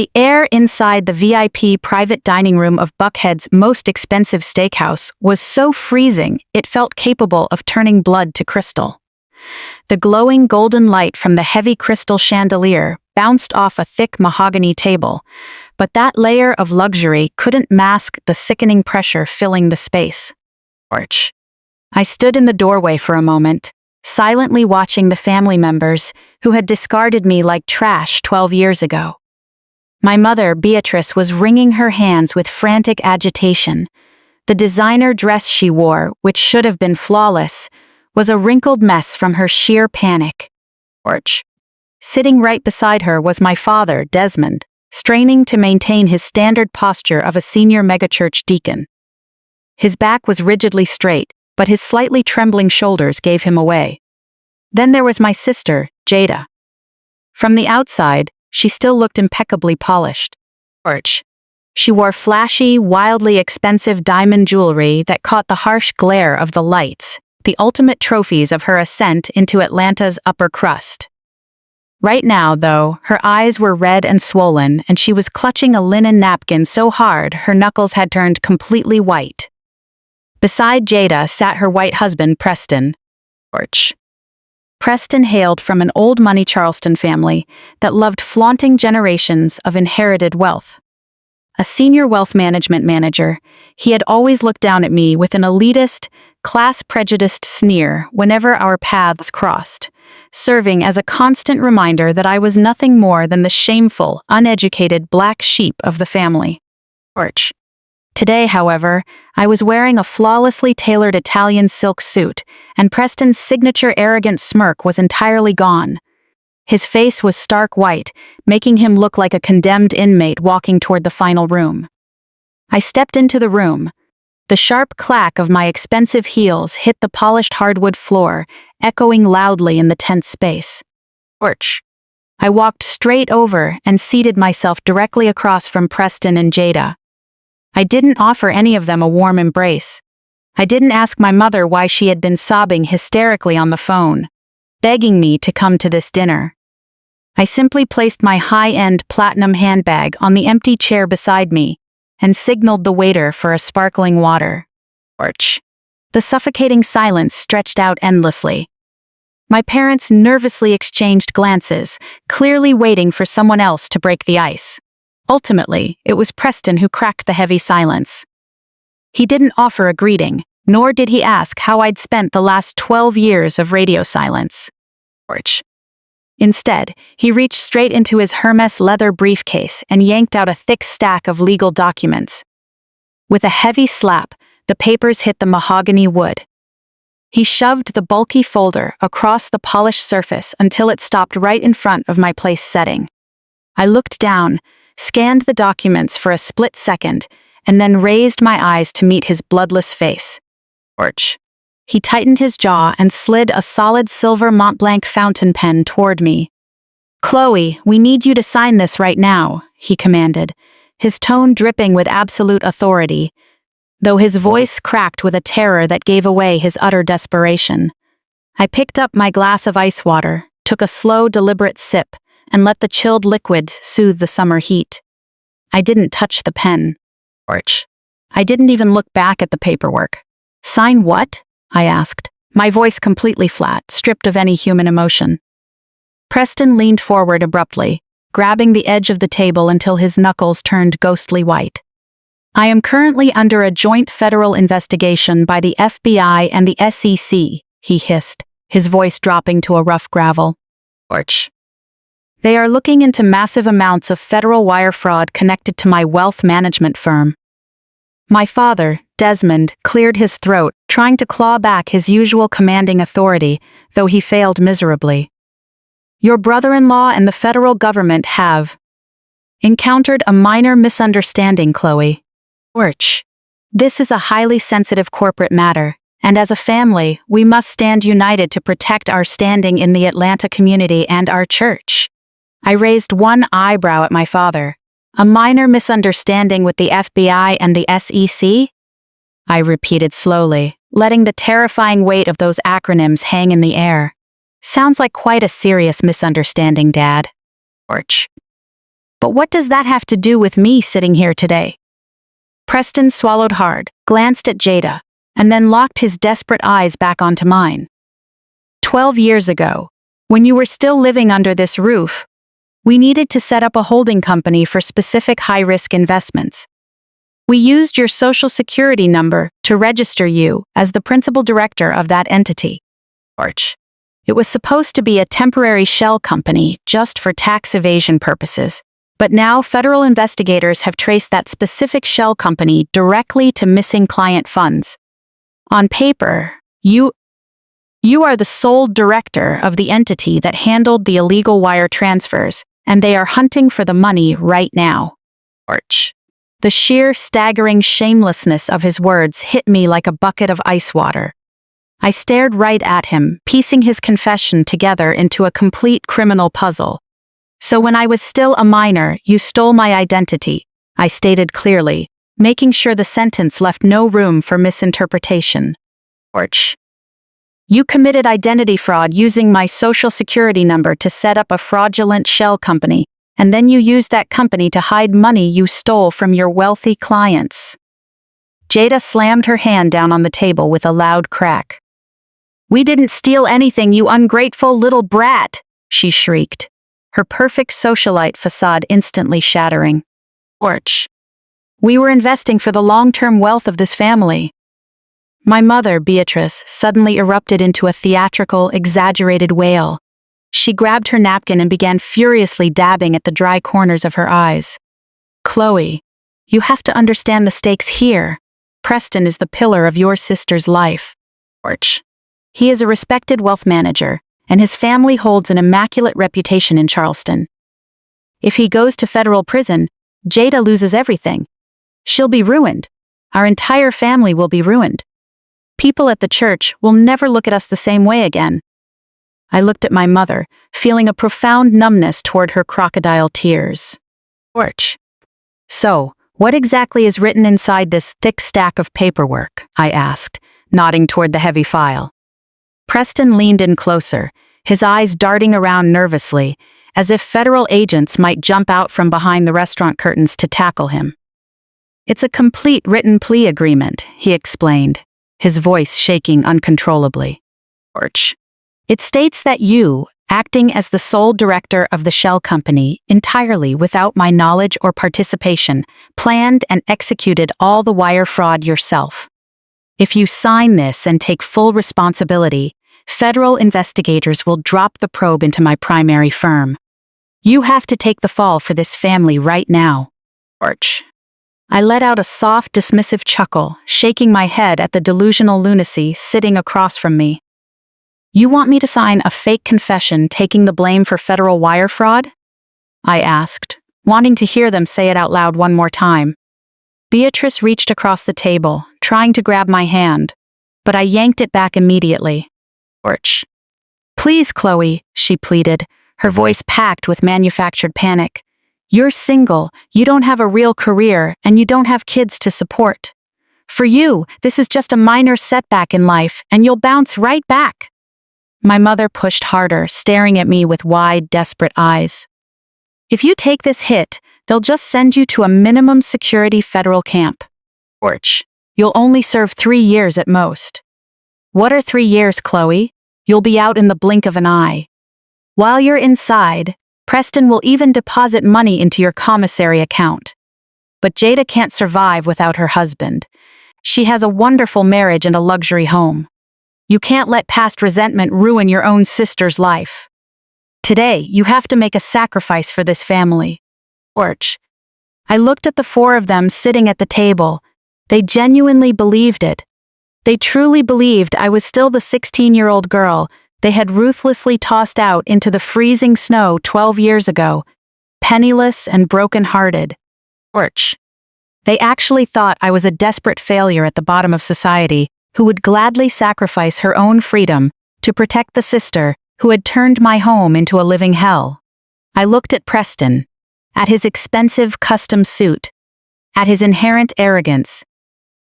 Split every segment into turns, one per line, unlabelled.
The air inside the VIP private dining room of Buckhead's most expensive steakhouse was so freezing it felt capable of turning blood to crystal. The glowing golden light from the heavy crystal chandelier bounced off a thick mahogany table, but that layer of luxury couldn't mask the sickening pressure filling the space. Porch. I stood in the doorway for a moment, silently watching the family members who had discarded me like trash 12 years ago. My mother, Beatrice, was wringing her hands with frantic agitation. The designer dress she wore, which should have been flawless, was a wrinkled mess from her sheer panic. Porch. Sitting right beside her was my father, Desmond, straining to maintain his standard posture of a senior megachurch deacon. His back was rigidly straight, but his slightly trembling shoulders gave him away. Then there was my sister, Jada. From the outside, she still looked impeccably polished. Porch. She wore flashy, wildly expensive diamond jewelry that caught the harsh glare of the lights, the ultimate trophies of her ascent into Atlanta's upper crust. Right now, though, her eyes were red and swollen, and she was clutching a linen napkin so hard her knuckles had turned completely white. Beside Jada sat her white husband, Preston. Porch. Preston hailed from an old money Charleston family that loved flaunting generations of inherited wealth. A senior wealth management manager, he had always looked down at me with an elitist, class-prejudiced sneer whenever our paths crossed, serving as a constant reminder that I was nothing more than the shameful, uneducated black sheep of the family. Porch. Today, however, I was wearing a flawlessly tailored Italian silk suit, and Preston's signature arrogant smirk was entirely gone. His face was stark white, making him look like a condemned inmate walking toward the final room. I stepped into the room. The sharp clack of my expensive heels hit the polished hardwood floor, echoing loudly in the tense space. Porch. I walked straight over and seated myself directly across from Preston and Jada. I didn't offer any of them a warm embrace. I didn't ask my mother why she had been sobbing hysterically on the phone, begging me to come to this dinner. I simply placed my high-end platinum handbag on the empty chair beside me and signaled the waiter for a sparkling water. Porch. The suffocating silence stretched out endlessly. My parents nervously exchanged glances, clearly waiting for someone else to break the ice. Ultimately, it was Preston who cracked the heavy silence. He didn't offer a greeting, nor did he ask how I'd spent the last 12 years of radio silence. Porch. Instead, he reached straight into his Hermes leather briefcase and yanked out a thick stack of legal documents. With a heavy slap, the papers hit the mahogany wood. He shoved the bulky folder across the polished surface until it stopped right in front of my place setting. I looked down, scanned the documents for a split second, and then raised my eyes to meet his bloodless face. Porch. He tightened his jaw and slid a solid silver Montblanc fountain pen toward me. "Chloe, we need you to sign this right now," he commanded, his tone dripping with absolute authority, though his voice cracked with a terror that gave away his utter desperation. I picked up my glass of ice water, took a slow, deliberate sip, and let the chilled liquid soothe the summer heat. I didn't touch the pen. Porch. I didn't even look back at the paperwork. "Sign what?" I asked, my voice completely flat, stripped of any human emotion. Preston leaned forward abruptly, grabbing the edge of the table until his knuckles turned ghostly white. "I am currently under a joint federal investigation by the FBI and the SEC," he hissed, his voice dropping to a rough gravel. Porch. "They are looking into massive amounts of federal wire fraud connected to my wealth management firm." My father, Desmond, cleared his throat, trying to claw back his usual commanding authority, though he failed miserably. "Your brother-in-law and the federal government have encountered a minor misunderstanding, Chloe. Porch. This is a highly sensitive corporate matter, and as a family, we must stand united to protect our standing in the Atlanta community and our church." I raised one eyebrow at my father. "A minor misunderstanding with the FBI and the SEC?" I repeated slowly, letting the terrifying weight of those acronyms hang in the air. "Sounds like quite a serious misunderstanding, Dad." Porch. But what does that have to do with me sitting here today? Preston swallowed hard, glanced at Jada, and then locked his desperate eyes back onto mine. 12 years ago, when you were still living under this roof, we needed to set up a holding company for specific high-risk investments. We used your social security number to register you as the principal director of that entity. It was supposed to be a temporary shell company just for tax evasion purposes, but now federal investigators have traced that specific shell company directly to missing client funds. On paper, you are the sole director of the entity that handled the illegal wire transfers, and they are hunting for the money right now. The sheer, staggering shamelessness of his words hit me like a bucket of ice water. I stared right at him, piecing his confession together into a complete criminal puzzle. So when I was still a minor, you stole my identity, I stated clearly, making sure the sentence left no room for misinterpretation. You committed identity fraud using my social security number to set up a fraudulent shell company, and then you used that company to hide money you stole from your wealthy clients. Jada slammed her hand down on the table with a loud crack. We didn't steal anything, you ungrateful little brat, she shrieked, her perfect socialite facade instantly shattering. We were investing for the long-term wealth of this family. My mother, Beatrice, suddenly erupted into a theatrical, exaggerated wail. She grabbed her napkin and began furiously dabbing at the dry corners of her eyes. Chloe, you have to understand the stakes here. Preston is the pillar of your sister's life. He is a respected wealth manager, and his family holds an immaculate reputation in Charleston. If he goes to federal prison, Jada loses everything. She'll be ruined. Our entire family will be ruined. People at the church will never look at us the same way again. I looked at my mother, feeling a profound numbness toward her crocodile tears. So, what exactly is written inside this thick stack of paperwork? I asked, nodding toward the heavy file. Preston leaned in closer, his eyes darting around nervously, as if federal agents might jump out from behind the restaurant curtains to tackle him. It's a complete written plea agreement, he explained, his voice shaking uncontrollably. It states that you, acting as the sole director of the shell company, entirely without my knowledge or participation, planned and executed all the wire fraud yourself. If you sign this and take full responsibility, federal investigators will drop the probe into my primary firm. You have to take the fall for this family right now. I let out a soft, dismissive chuckle, shaking my head at the delusional lunacy sitting across from me. You want me to sign a fake confession taking the blame for federal wire fraud? I asked, wanting to hear them say it out loud one more time. Beatrice reached across the table, trying to grab my hand, but I yanked it back immediately. Please, Chloe, she pleaded, her voice packed with manufactured panic. You're single, you don't have a real career, and you don't have kids to support. For you, this is just a minor setback in life, and you'll bounce right back. My mother pushed harder, staring at me with wide, desperate eyes. If you take this hit, they'll just send you to a minimum security federal camp. You'll only serve 3 years at most. What are 3 years, Chloe? You'll be out in the blink of an eye. While you're inside, Preston will even deposit money into your commissary account. But Jada can't survive without her husband. She has a wonderful marriage and a luxury home. You can't let past resentment ruin your own sister's life. Today, you have to make a sacrifice for this family. I looked at the 4 of them sitting at the table. They genuinely believed it. They truly believed I was still the 16-year-old girl they had ruthlessly tossed out into the freezing snow 12 years ago, penniless and broken-hearted. They actually thought I was a desperate failure at the bottom of society who would gladly sacrifice her own freedom to protect the sister who had turned my home into a living hell. I looked at Preston, at his expensive custom suit, at his inherent arrogance.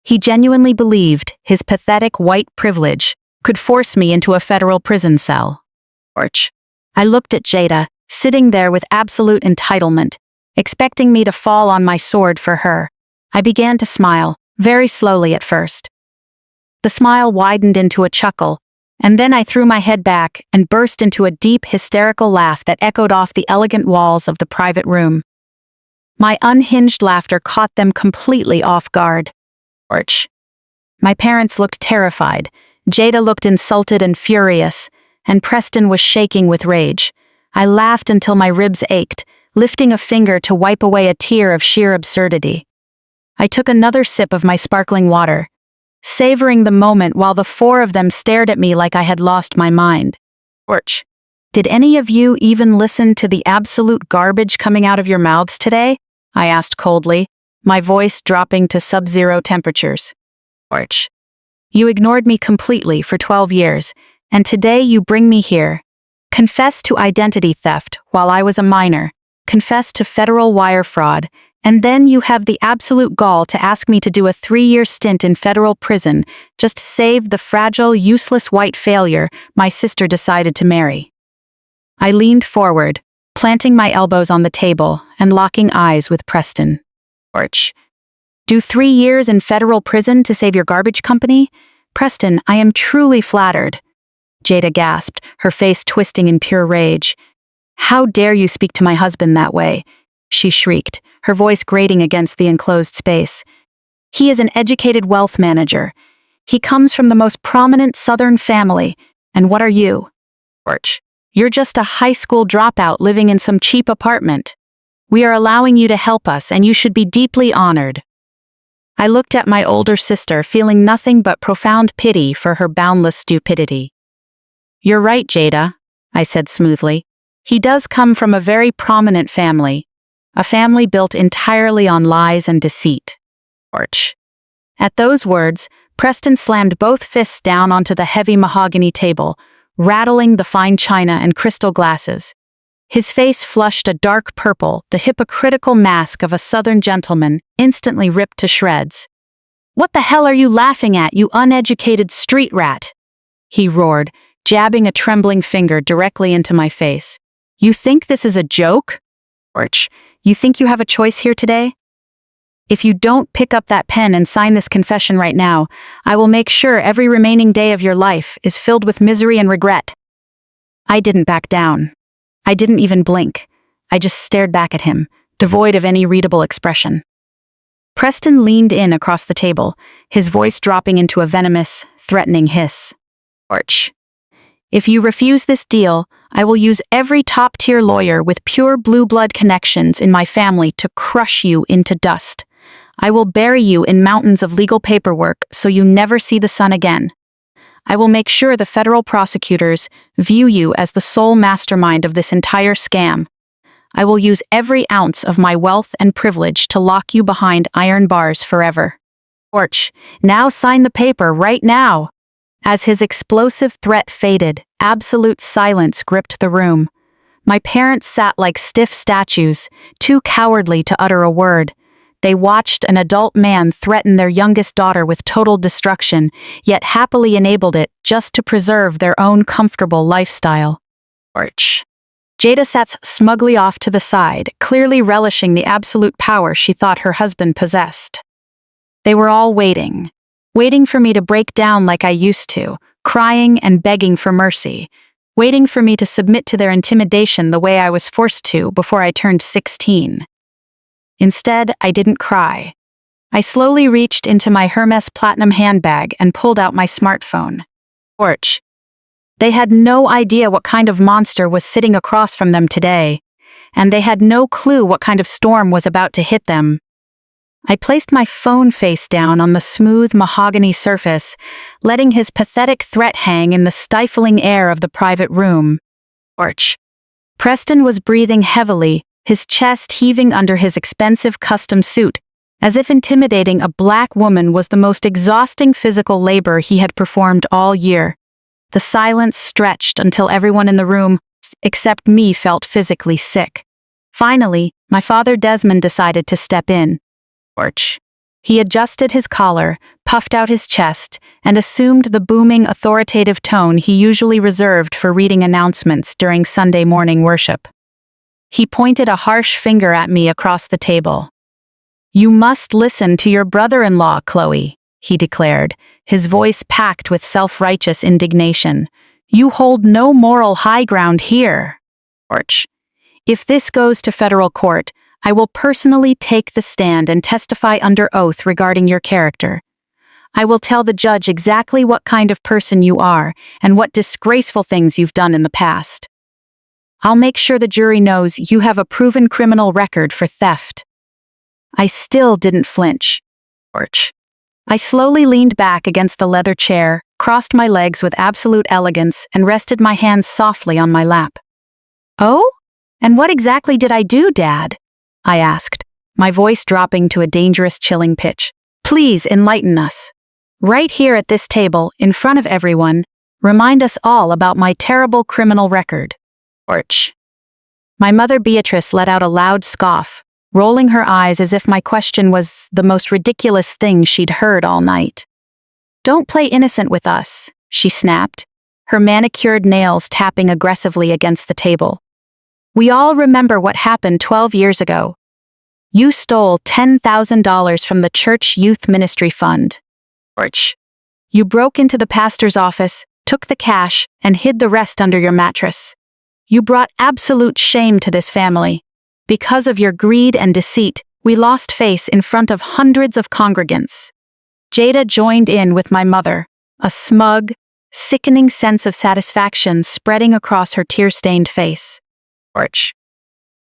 He genuinely believed his pathetic white privilege could force me into a federal prison cell. I looked at Jada, sitting there with absolute entitlement, expecting me to fall on my sword for her. I began to smile, very slowly at first. The smile widened into a chuckle, and then I threw my head back and burst into a deep, hysterical laugh that echoed off the elegant walls of the private room. My unhinged laughter caught them completely off guard. Orch. My parents looked terrified, Jada looked insulted and furious, and Preston was shaking with rage. I laughed until my ribs ached, lifting a finger to wipe away a tear of sheer absurdity. I took another sip of my sparkling water, savoring the moment while the four of them stared at me like I had lost my mind. Orch. Did any of you even listen to the absolute garbage coming out of your mouths today? I asked coldly, my voice dropping to sub-zero temperatures. Orch. You ignored me completely for 12 years, and today you bring me here. Confess to identity theft while I was a minor, confess to federal wire fraud, and then you have the absolute gall to ask me to do a 3-year stint in federal prison just to save the fragile, useless white failure my sister decided to marry. I leaned forward, planting my elbows on the table and locking eyes with Preston. Orch. Do 3 years in federal prison to save your garbage company? Preston, I am truly flattered. Jada gasped, her face twisting in pure rage. How dare you speak to my husband that way? She shrieked, her voice grating against the enclosed space. He is an educated wealth manager. He comes from the most prominent Southern family. And what are you? Orch. You're just a high school dropout living in some cheap apartment. We are allowing you to help us, and you should be deeply honored. I looked at my older sister, feeling nothing but profound pity for her boundless stupidity. You're right, Jada, I said smoothly. He does come from a very prominent family, a family built entirely on lies and deceit. Orch. At those words, Preston slammed both fists down onto the heavy mahogany table, rattling the fine china and crystal glasses. His face flushed a dark purple, the hypocritical mask of a Southern gentleman, instantly ripped to shreds. What the hell are you laughing at, you uneducated street rat? He roared, jabbing a trembling finger directly into my face. You think this is a joke? Orch, you think you have a choice here today? If you don't pick up that pen and sign this confession right now, I will make sure every remaining day of your life is filled with misery and regret. I didn't back down. I didn't even blink. I just stared back at him, devoid of any readable expression. Preston leaned in across the table, his voice dropping into a venomous, threatening hiss. Orch. If you refuse this deal, I will use every top-tier lawyer with pure blue blood connections in my family to crush you into dust. I will bury you in mountains of legal paperwork so you never see the sun again. I will make sure the federal prosecutors view you as the sole mastermind of this entire scam. I will use every ounce of my wealth and privilege to lock you behind iron bars forever. Orch, now sign the paper right now. As his explosive threat faded, absolute silence gripped the room. My parents sat like stiff statues, too cowardly to utter a word. They watched an adult man threaten their youngest daughter with total destruction, yet happily enabled it just to preserve their own comfortable lifestyle. Orch. Jada sat smugly off to the side, clearly relishing the absolute power she thought her husband possessed. They were all waiting for me to break down like I used to, crying and begging for mercy, waiting for me to submit to their intimidation the way I was forced to before I turned 16. Instead, I didn't cry. I slowly reached into my Hermes Platinum handbag and pulled out my smartphone. Orch. They had no idea what kind of monster was sitting across from them today, and they had no clue what kind of storm was about to hit them. I placed my phone face down on the smooth mahogany surface, letting his pathetic threat hang in the stifling air of the private room. Orch. Preston was breathing heavily, his chest heaving under his expensive custom suit, as if intimidating a black woman was the most exhausting physical labor he had performed all year. The silence stretched until everyone in the room, except me, felt physically sick. Finally, my father Desmond decided to step in. Orch. He adjusted his collar, puffed out his chest, and assumed the booming, authoritative tone he usually reserved for reading announcements during Sunday morning worship. He pointed a harsh finger at me across the table. "You must listen to your brother-in-law, Chloe," he declared, his voice packed with self-righteous indignation. "You hold no moral high ground here. Orch. If this goes to federal court, I will personally take the stand and testify under oath regarding your character. I will tell the judge exactly what kind of person you are and what disgraceful things you've done in the past. I'll make sure the jury knows you have a proven criminal record for theft." I still didn't flinch. Orch. I slowly leaned back against the leather chair, crossed my legs with absolute elegance, and rested my hands softly on my lap. "Oh? And what exactly did I do, Dad?" I asked, my voice dropping to a dangerous chilling pitch. "Please enlighten us. Right here at this table, in front of everyone, remind us all about my terrible criminal record." Orch. My mother Beatrice let out a loud scoff, rolling her eyes as if my question was the most ridiculous thing she'd heard all night. "Don't play innocent with us," she snapped, her manicured nails tapping aggressively against the table. "We all remember what happened 12 years ago. You stole $10,000 from the church youth ministry fund. Orch. You broke into the pastor's office, took the cash, and hid the rest under your mattress. You brought absolute shame to this family. Because of your greed and deceit, we lost face in front of hundreds of congregants." Jada joined in with my mother, a smug, sickening sense of satisfaction spreading across her tear-stained face. "Orch.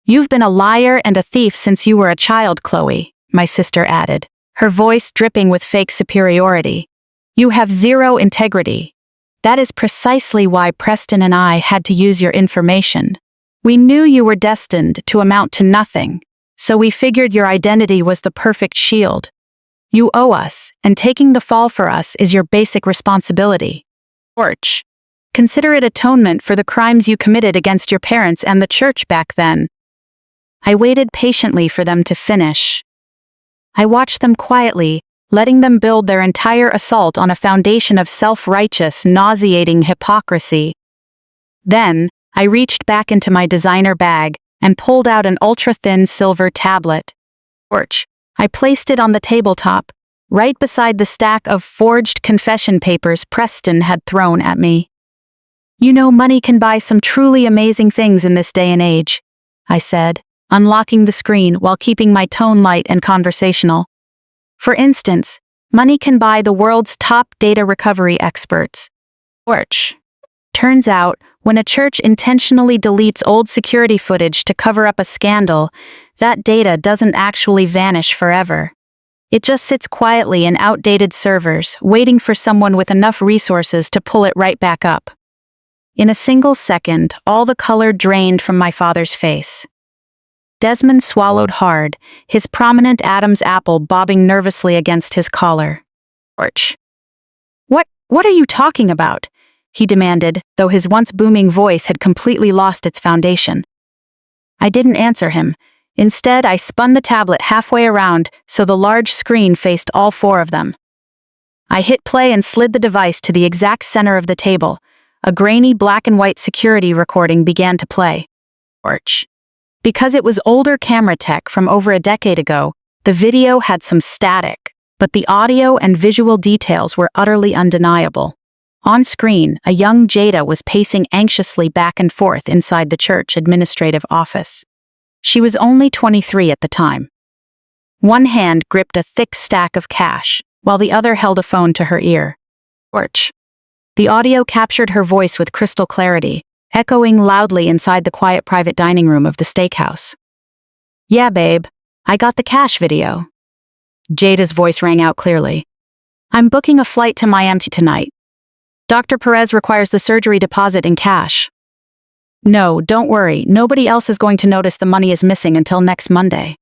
You've been a liar and a thief since you were a child, Chloe," my sister added, her voice dripping with fake superiority. "You have zero integrity. That is precisely why Preston and I had to use your information. We knew you were destined to amount to nothing, so we figured your identity was the perfect shield. You owe us, and taking the fall for us is your basic responsibility. Orch. Consider it atonement for the crimes you committed against your parents and the church back then." I waited patiently for them to finish. I watched them quietly, letting them build their entire assault on a foundation of self-righteous, nauseating hypocrisy. Then, I reached back into my designer bag and pulled out an ultra-thin silver tablet. Orch. I placed it on the tabletop, right beside the stack of forged confession papers Preston had thrown at me. "You know, money can buy some truly amazing things in this day and age," I said, unlocking the screen while keeping my tone light and conversational. "For instance, money can buy the world's top data recovery experts. Orch. Turns out, when a church intentionally deletes old security footage to cover up a scandal, that data doesn't actually vanish forever. It just sits quietly in outdated servers, waiting for someone with enough resources to pull it right back up." In a single second, all the color drained from my father's face. Desmond swallowed hard, his prominent Adam's apple bobbing nervously against his collar. "Orch. What are you talking about?" he demanded, though his once booming voice had completely lost its foundation. I didn't answer him. Instead, I spun the tablet halfway around so the large screen faced all four of them. I hit play and slid the device to the exact center of the table. A grainy black and white security recording began to play. Orch. Because it was older camera tech from over a decade ago, the video had some static, but the audio and visual details were utterly undeniable. On screen, a young Jada was pacing anxiously back and forth inside the church administrative office. She was only 23 at the time. One hand gripped a thick stack of cash, while the other held a phone to her ear. Orch. The audio captured her voice with crystal clarity, echoing loudly inside the quiet private dining room of the steakhouse. "Yeah, babe. I got the cash video." Jada's voice rang out clearly. "I'm booking a flight to Miami tonight. Dr. Perez requires the surgery deposit in cash." "No, don't worry. Nobody else is going to notice the money is missing until next Monday."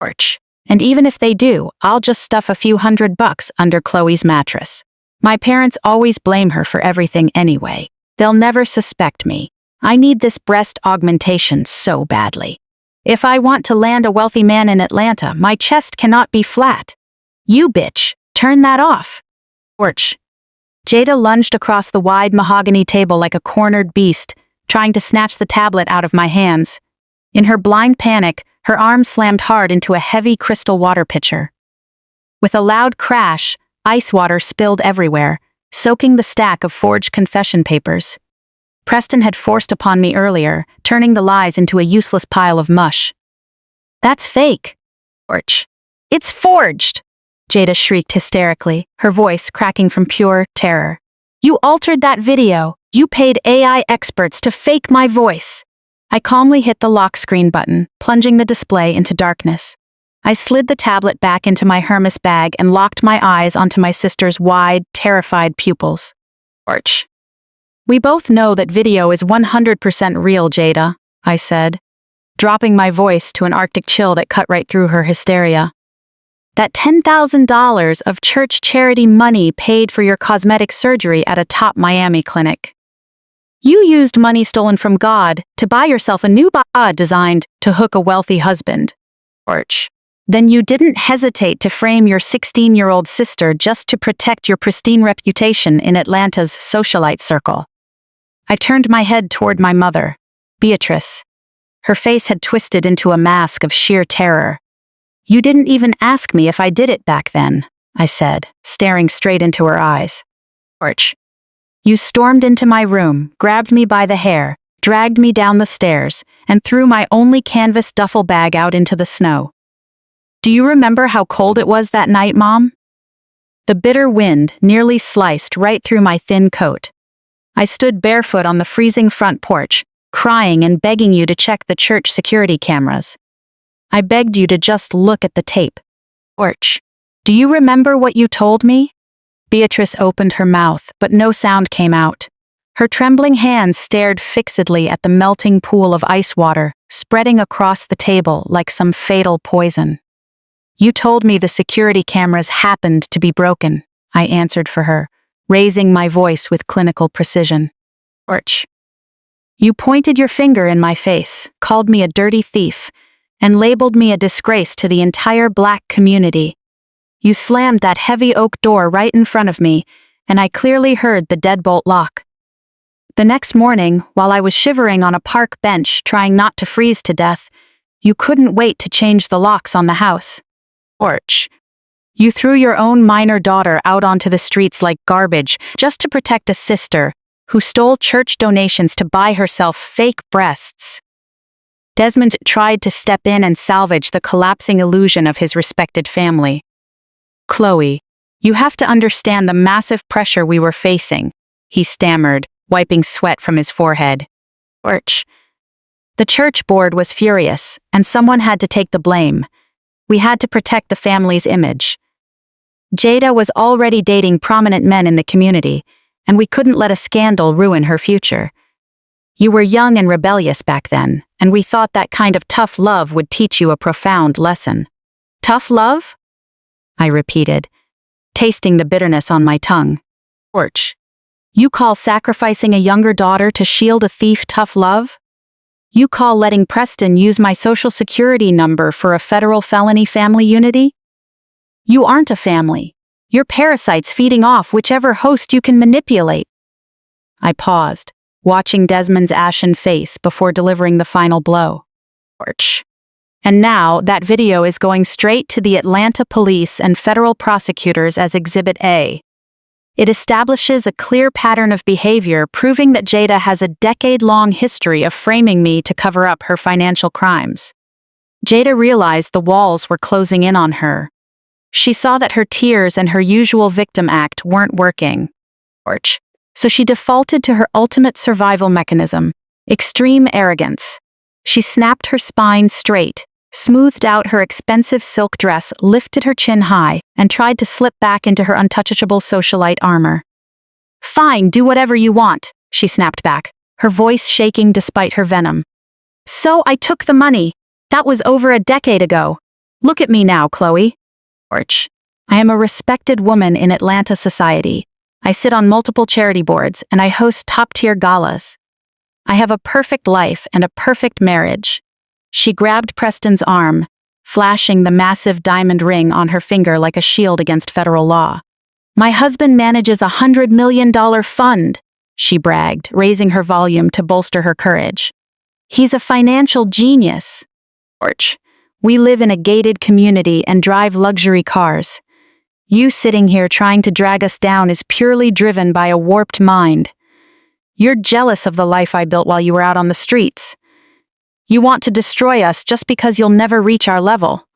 Orch. "And even if they do, I'll just stuff a few $100 under Chloe's mattress. My parents always blame her for everything anyway. They'll never suspect me. I need this breast augmentation so badly. If I want to land a wealthy man in Atlanta, my chest cannot be flat. You bitch, turn that off." Orch. Jada lunged across the wide mahogany table like a cornered beast, trying to snatch the tablet out of my hands. In her blind panic, her arm slammed hard into a heavy crystal water pitcher. With a loud crash, ice water spilled everywhere, soaking the stack of forged confession papers. Preston had forced upon me earlier, turning the lies into a useless pile of mush. "That's fake." "It's forged!" Jada shrieked hysterically, her voice cracking from pure terror. "You altered that video. You paid AI experts to fake my voice." I calmly hit the lock screen button, plunging the display into darkness. I slid the tablet back into my Hermes bag and locked my eyes onto my sister's wide, terrified pupils. "We both know that video is 100% real, Jada," I said, dropping my voice to an Arctic chill that cut right through her hysteria. "That $10,000 of church charity money paid for your cosmetic surgery at a top Miami clinic. You used money stolen from God to buy yourself a new bod designed to hook a wealthy husband. Then you didn't hesitate to frame your 16-year-old sister just to protect your pristine reputation in Atlanta's socialite circle." I turned my head toward my mother, Beatrice. Her face had twisted into a mask of sheer terror. "You didn't even ask me if I did it back then," I said, staring straight into her eyes. "You stormed into my room, grabbed me by the hair, dragged me down the stairs, and threw my only canvas duffel bag out into the snow. Do you remember how cold it was that night, Mom? The bitter wind nearly sliced right through my thin coat. I stood barefoot on the freezing front porch, crying and begging you to check the church security cameras. I begged you to just look at the tape. Do you remember what you told me?" Beatrice opened her mouth, but no sound came out. Her trembling hands stared fixedly at the melting pool of ice water, spreading across the table like some fatal poison. "You told me the security cameras happened to be broken," I answered for her, raising my voice with clinical precision. "You pointed your finger in my face, called me a dirty thief, and labeled me a disgrace to the entire Black community. You slammed that heavy oak door right in front of me, and I clearly heard the deadbolt lock. The next morning, while I was shivering on a park bench trying not to freeze to death, you couldn't wait to change the locks on the house. You threw your own minor daughter out onto the streets like garbage just to protect a sister who stole church donations to buy herself fake breasts. Desmond tried to step in and salvage the collapsing illusion of his respected family. Chloe, you have to understand the massive pressure we were facing," he stammered, wiping sweat from his forehead. The church board was furious, and someone had to take the blame. We had to protect the family's image. Jada was already dating prominent men in the community, and we couldn't let a scandal ruin her future. You were young and rebellious back then, and we thought that kind of tough love would teach you a profound lesson." "Tough love?" I repeated, tasting the bitterness on my tongue. You call sacrificing a younger daughter to shield a thief tough love? You call letting Preston use my social security number for a federal felony family unity? You aren't a family. You're parasites feeding off whichever host you can manipulate." I paused, watching Desmond's ashen face before delivering the final blow. "And now that video is going straight to the Atlanta police and federal prosecutors as Exhibit A. It establishes a clear pattern of behavior proving that Jada has a decade-long history of framing me to cover up her financial crimes." Jada realized the walls were closing in on her. She saw that her tears and her usual victim act weren't working. So she defaulted to her ultimate survival mechanism, extreme arrogance. She snapped her spine straight, smoothed out her expensive silk dress, lifted her chin high, and tried to slip back into her untouchable socialite armor. "Fine, do whatever you want," she snapped back, her voice shaking despite her venom. "So I took the money. That was over a decade ago. Look at me now, Chloe. I am a respected woman in Atlanta society. I sit on multiple charity boards, and I host top-tier galas. I have a perfect life and a perfect marriage." She grabbed Preston's arm, flashing the massive diamond ring on her finger like a shield against federal law. "My husband manages a $100 million fund," she bragged, raising her volume to bolster her courage. He's a financial genius. Porch. We live in a gated community and drive luxury cars. You sitting here trying to drag us down is purely driven by a warped mind. You're jealous of the life I built while you were out on the streets. You want to destroy us just because you'll never reach our level.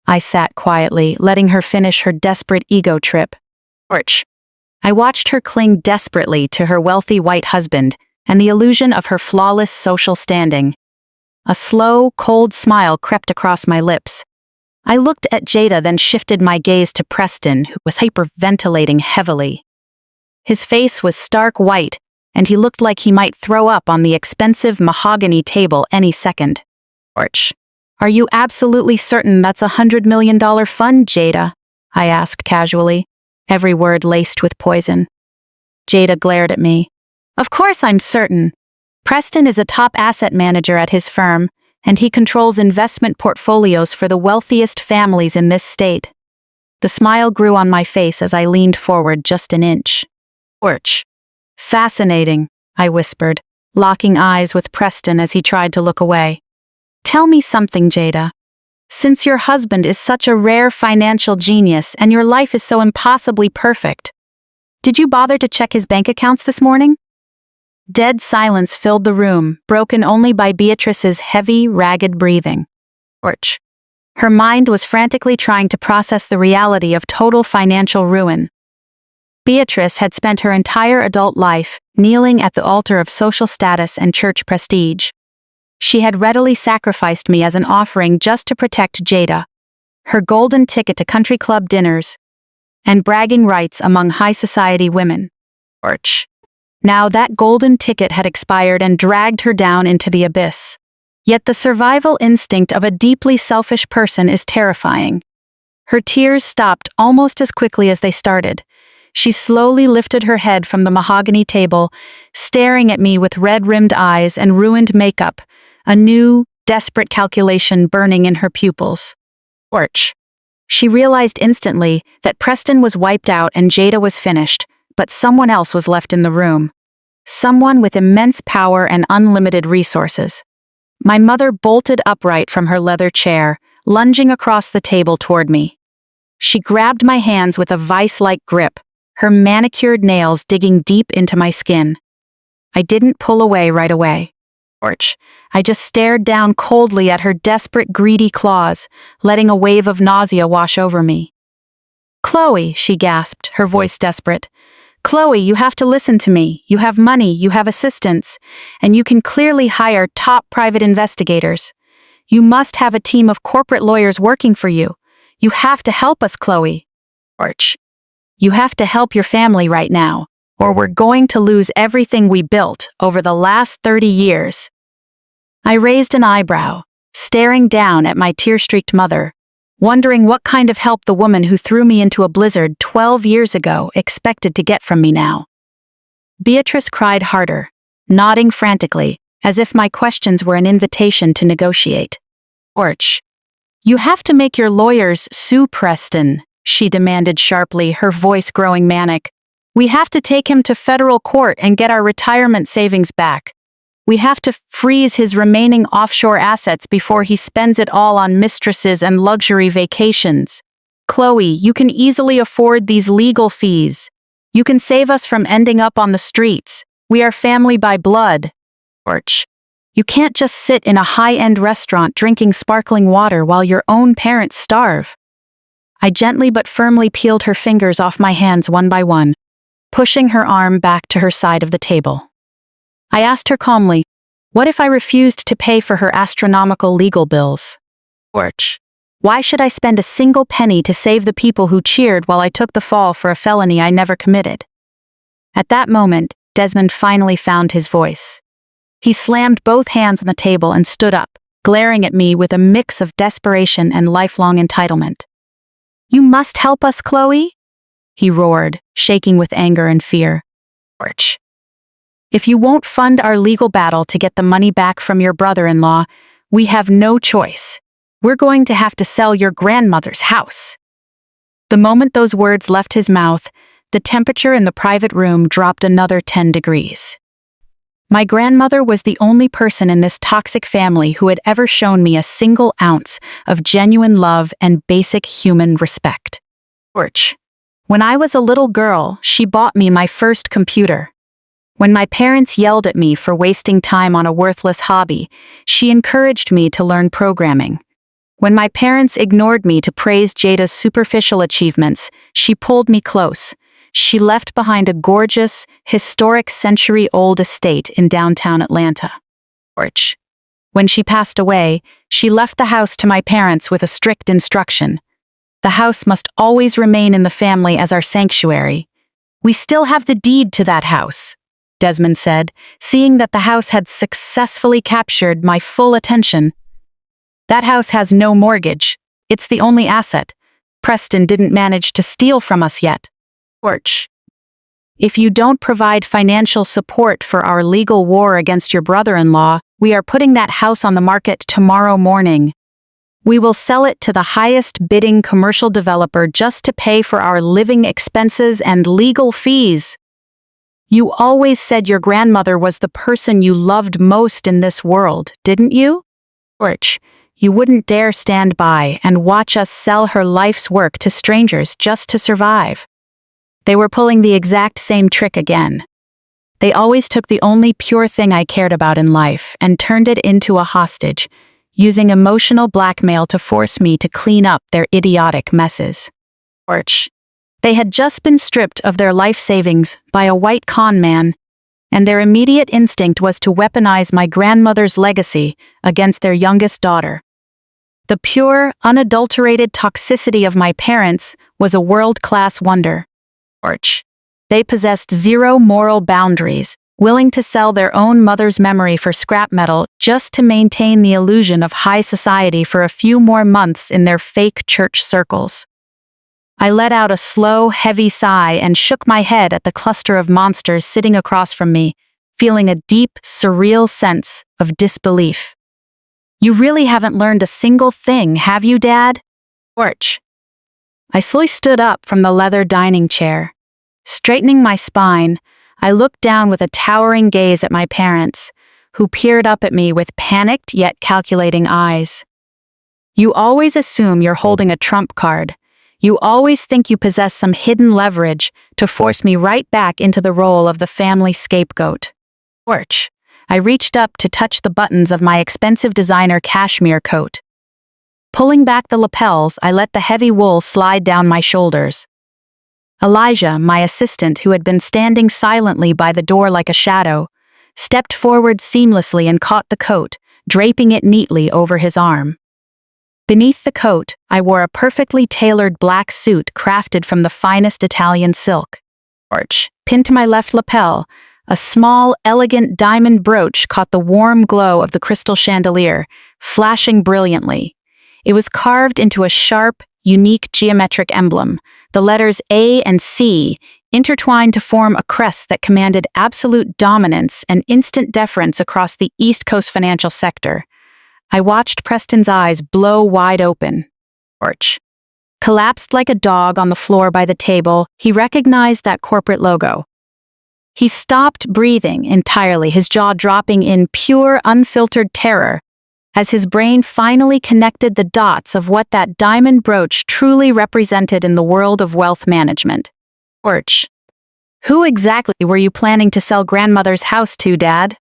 I sat quietly, letting her finish her desperate ego trip. Porch. I watched her cling desperately to her wealthy white husband and the illusion of her flawless social standing. A slow, cold smile crept across my lips. I looked at Jada, then shifted my gaze to Preston, who was hyperventilating heavily. His face was stark white, and he looked like he might throw up on the expensive mahogany table any second. Porch. Are you absolutely certain that's $100 million fund, Jada? I asked casually, every word laced with poison. Jada glared at me. Of course I'm certain. Preston is a top asset manager at his firm, and he controls investment portfolios for the wealthiest families in this state. The smile grew on my face as I leaned forward just an inch. Porch. Fascinating, I whispered, locking eyes with Preston as he tried to look away. Tell me something, Jada. Since your husband is such a rare financial genius and your life is so impossibly perfect, did you bother to check his bank accounts this morning? Dead silence filled the room, broken only by Beatrice's heavy, ragged breathing. Porch. Her mind was frantically trying to process the reality of total financial ruin. Beatrice had spent her entire adult life kneeling at the altar of social status and church prestige. She had readily sacrificed me as an offering just to protect Jada, her golden ticket to country club dinners, and bragging rights among high society women. Porch. Now that golden ticket had expired and dragged her down into the abyss. Yet the survival instinct of a deeply selfish person is terrifying. Her tears stopped almost as quickly as they started. She slowly lifted her head from the mahogany table, staring at me with red-rimmed eyes and ruined makeup, a new, desperate calculation burning in her pupils. Porch. She realized instantly that Preston was wiped out and Jada was finished, but someone else was left in the room. Someone with immense power and unlimited resources. My mother bolted upright from her leather chair, lunging across the table toward me. She grabbed my hands with a vice-like grip, her manicured nails digging deep into my skin. I didn't pull away right away. Porch. I just stared down coldly at her desperate, greedy claws, letting a wave of nausea wash over me. Chloe, she gasped, her voice desperate. Chloe, you have to listen to me. You have money, you have assistants, and you can clearly hire top private investigators. You must have a team of corporate lawyers working for you. You have to help us, Chloe. Porch. You have to help your family right now, or we're going to lose everything we built over the last 30 years. I raised an eyebrow, staring down at my tear-streaked mother, wondering what kind of help the woman who threw me into a blizzard 12 years ago expected to get from me now. Beatrice cried harder, nodding frantically, as if my questions were an invitation to negotiate. Porch. You have to make your lawyers sue Preston, she demanded sharply, her voice growing manic. We have to take him to federal court and get our retirement savings back. We have to freeze his remaining offshore assets before he spends it all on mistresses and luxury vacations. Chloe, you can easily afford these legal fees. You can save us from ending up on the streets. We are family by blood. Porch. You can't just sit in a high-end restaurant drinking sparkling water while your own parents starve. I gently but firmly peeled her fingers off my hands one by one, pushing her arm back to her side of the table. I asked her calmly, what if I refused to pay for her astronomical legal bills? Porch. Why should I spend a single penny to save the people who cheered while I took the fall for a felony I never committed? At that moment, Desmond finally found his voice. He slammed both hands on the table and stood up, glaring at me with a mix of desperation and lifelong entitlement. You must help us, Chloe? He roared, shaking with anger and fear. Porch. If you won't fund our legal battle to get the money back from your brother-in-law, we have no choice. We're going to have to sell your grandmother's house. The moment those words left his mouth, the temperature in the private room dropped another 10 degrees. My grandmother was the only person in this toxic family who had ever shown me a single ounce of genuine love and basic human respect. Torch. When I was a little girl, she bought me my first computer. When my parents yelled at me for wasting time on a worthless hobby, she encouraged me to learn programming. When my parents ignored me to praise Jada's superficial achievements, she pulled me close. She left behind a gorgeous, historic century-old estate in downtown Atlanta. Porch. When she passed away, she left the house to my parents with a strict instruction. The house must always remain in the family as our sanctuary. We still have the deed to that house, Desmond said, seeing that the house had successfully captured my full attention. That house has no mortgage. It's the only asset. Preston didn't manage to steal from us yet. Porch. If you don't provide financial support for our legal war against your brother-in-law, we are putting that house on the market tomorrow morning. We will sell it to the highest bidding commercial developer just to pay for our living expenses and legal fees. You always said your grandmother was the person you loved most in this world, didn't you? Porch. You wouldn't dare stand by and watch us sell her life's work to strangers just to survive. They were pulling the exact same trick again. They always took the only pure thing I cared about in life and turned it into a hostage, using emotional blackmail to force me to clean up their idiotic messes. Porch. They had just been stripped of their life savings by a white con man, and their immediate instinct was to weaponize my grandmother's legacy against their youngest daughter. The pure, unadulterated toxicity of my parents was a world-class wonder. Porch. They possessed zero moral boundaries, willing to sell their own mother's memory for scrap metal just to maintain the illusion of high society for a few more months in their fake church circles. I let out a slow, heavy sigh and shook my head at the cluster of monsters sitting across from me, feeling a deep, surreal sense of disbelief. You really haven't learned a single thing, have you, Dad? Porch. I slowly stood up from the leather dining chair. Straightening my spine, I looked down with a towering gaze at my parents, who peered up at me with panicked yet calculating eyes. You always assume you're holding a trump card. You always think you possess some hidden leverage to force me right back into the role of the family scapegoat. Porch. I reached up to touch the buttons of my expensive designer cashmere coat. Pulling back the lapels, I let the heavy wool slide down my shoulders. Elijah, my assistant, who had been standing silently by the door like a shadow, stepped forward seamlessly and caught the coat, draping it neatly over his arm. Beneath the coat, I wore a perfectly tailored black suit crafted from the finest Italian silk. Pinned to my left lapel, a small, elegant diamond brooch caught the warm glow of the crystal chandelier, flashing brilliantly. It was carved into a sharp, unique geometric emblem, the letters A and C intertwined to form a crest that commanded absolute dominance and instant deference across the East Coast financial sector. I watched Preston's eyes blow wide open. Porch. Collapsed like a dog on the floor by the table, he recognized that corporate logo. He stopped breathing entirely, his jaw dropping in pure, unfiltered terror, as his brain finally connected the dots of what that diamond brooch truly represented in the world of wealth management. Porch. Who exactly were you planning to sell grandmother's house to, Dad?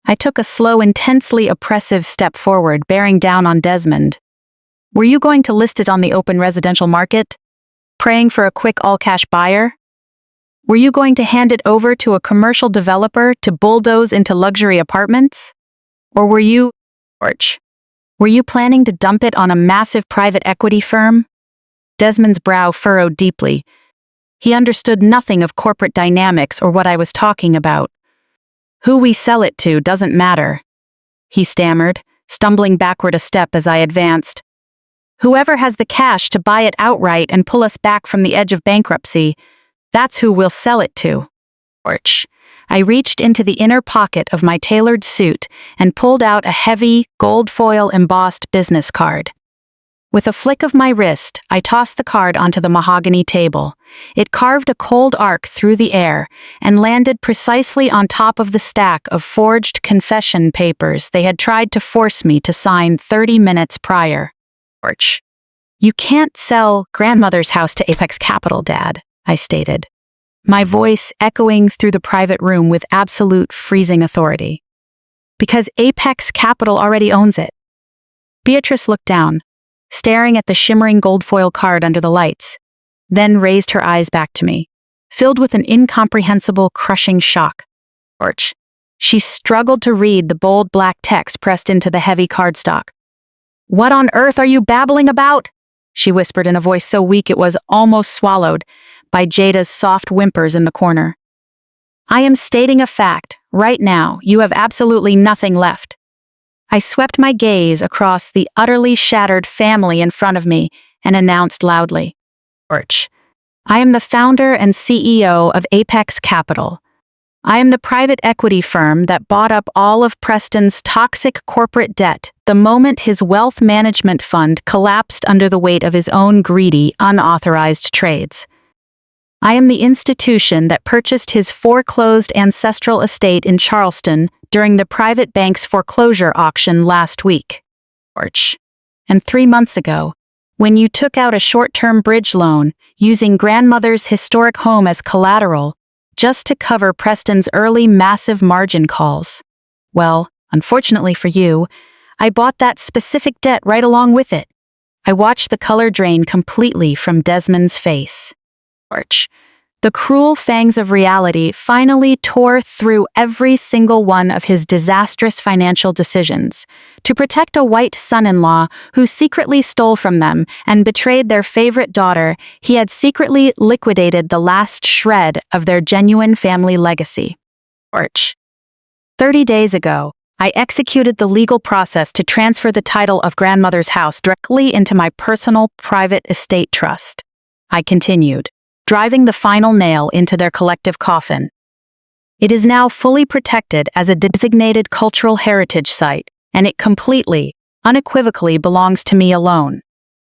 I took a slow, intensely oppressive step forward, bearing down on Desmond. Were you going to list it on the open residential market? Praying for a quick all-cash buyer? Were you going to hand it over to a commercial developer to bulldoze into luxury apartments? Or were you... Porch. Were you planning to dump it on a massive private equity firm? Desmond's brow furrowed deeply. He understood nothing of corporate dynamics or what I was talking about. Who we sell it to doesn't matter, he stammered, stumbling backward a step as I advanced. Whoever has the cash to buy it outright and pull us back from the edge of bankruptcy, that's who we'll sell it to. Porch. I reached into the inner pocket of my tailored suit and pulled out a heavy, gold foil embossed business card. With a flick of my wrist, I tossed the card onto the mahogany table. It carved a cold arc through the air and landed precisely on top of the stack of forged confession papers they had tried to force me to sign 30 minutes prior. Orch. You can't sell grandmother's house to Apex Capital, Dad, I stated, my voice echoing through the private room with absolute freezing authority. Because Apex Capital already owns it. Beatrice looked down, staring at the shimmering gold foil card under the lights, then raised her eyes back to me, filled with an incomprehensible, crushing shock. Orch. She struggled to read the bold black text pressed into the heavy cardstock. What on earth are you babbling about? She whispered in a voice so weak it was almost swallowed by Jada's soft whimpers in the corner. I am stating a fact. Right now, you have absolutely nothing left. I swept my gaze across the utterly shattered family in front of me and announced loudly, Orch. I am the founder and CEO of Apex Capital. I am the private equity firm that bought up all of Preston's toxic corporate debt the moment his wealth management fund collapsed under the weight of his own greedy, unauthorized trades. I am the institution that purchased his foreclosed ancestral estate in Charleston during the private bank's foreclosure auction last week. Orch. And 3 months ago, when you took out a short-term bridge loan using grandmother's historic home as collateral, just to cover Preston's early massive margin calls. Well, unfortunately for you, I bought that specific debt right along with it. I watched the color drain completely from Desmond's face. Orch. The cruel fangs of reality finally tore through every single one of his disastrous financial decisions. To protect a white son-in-law who secretly stole from them and betrayed their favorite daughter, he had secretly liquidated the last shred of their genuine family legacy. Orch. 30 days ago, I executed the legal process to transfer the title of grandmother's house directly into my personal private estate trust. I continued, driving the final nail into their collective coffin. It is now fully protected as a designated cultural heritage site, and it completely, unequivocally belongs to me alone.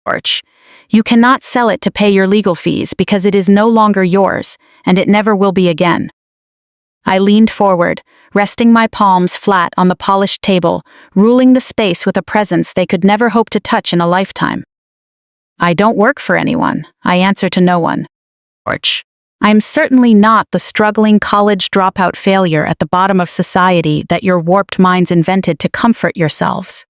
Orch. You cannot sell it to pay your legal fees because it is no longer yours, and it never will be again. I leaned forward, resting my palms flat on the polished table, ruling the space with a presence they could never hope to touch in a lifetime. I don't work for anyone. I answer to no one. Orch. I am certainly not the struggling college dropout failure at the bottom of society that your warped minds invented to comfort yourselves.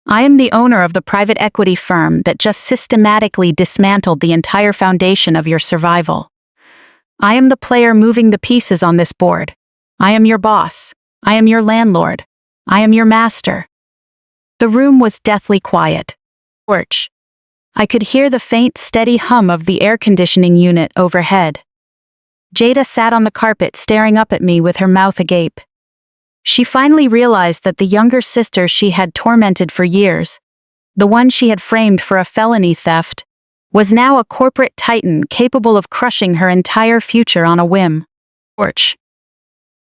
I am the owner of the private equity firm that just systematically dismantled the entire foundation of your survival. I am the player moving the pieces on this board. I am your boss. I am your landlord. I am your master. The room was deathly quiet. Orch. I could hear the faint, steady hum of the air conditioning unit overhead. Jada sat on the carpet staring up at me with her mouth agape. She finally realized that the younger sister she had tormented for years, the one she had framed for a felony theft, was now a corporate titan capable of crushing her entire future on a whim. Orch.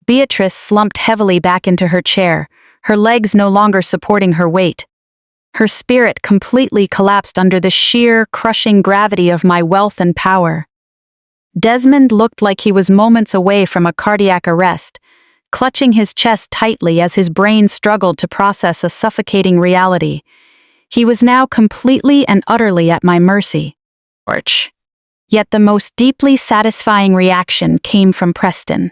Beatrice slumped heavily back into her chair, her legs no longer supporting her weight. Her spirit completely collapsed under the sheer, crushing gravity of my wealth and power. Desmond looked like he was moments away from a cardiac arrest, clutching his chest tightly as his brain struggled to process a suffocating reality. He was now completely and utterly at my mercy. Orch. Yet the most deeply satisfying reaction came from Preston.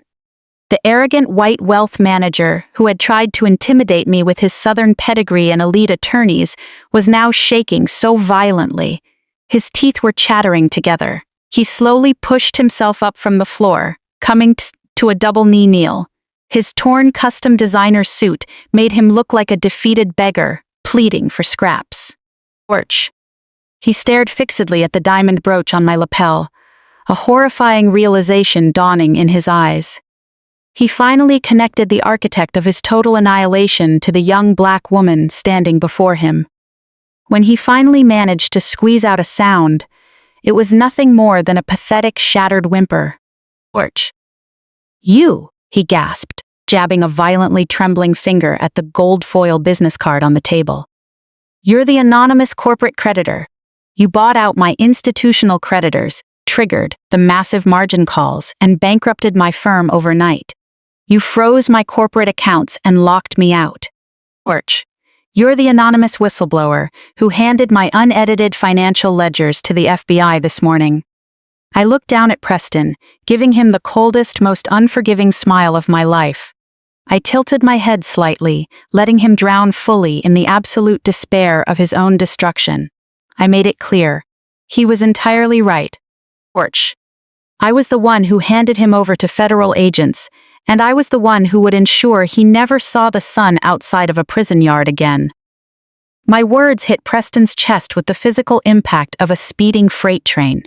The arrogant white wealth manager, who had tried to intimidate me with his southern pedigree and elite attorneys, was now shaking so violently. His teeth were chattering together. He slowly pushed himself up from the floor, coming to a double knee kneel. His torn custom designer suit made him look like a defeated beggar, pleading for scraps. Orch. He stared fixedly at the diamond brooch on my lapel, a horrifying realization dawning in his eyes. He finally connected the architect of his total annihilation to the young black woman standing before him. When he finally managed to squeeze out a sound, it was nothing more than a pathetic, shattered whimper. Orch. You, he gasped, jabbing a violently trembling finger at the gold foil business card on the table. You're the anonymous corporate creditor. You bought out my institutional creditors, triggered the massive margin calls, and bankrupted my firm overnight. You froze my corporate accounts and locked me out. Orch, you're the anonymous whistleblower who handed my unedited financial ledgers to the FBI this morning. I looked down at Preston, giving him the coldest, most unforgiving smile of my life. I tilted my head slightly, letting him drown fully in the absolute despair of his own destruction. I made it clear. He was entirely right. Orch. I was the one who handed him over to federal agents, and I was the one who would ensure he never saw the sun outside of a prison yard again. My words hit Preston's chest with the physical impact of a speeding freight train.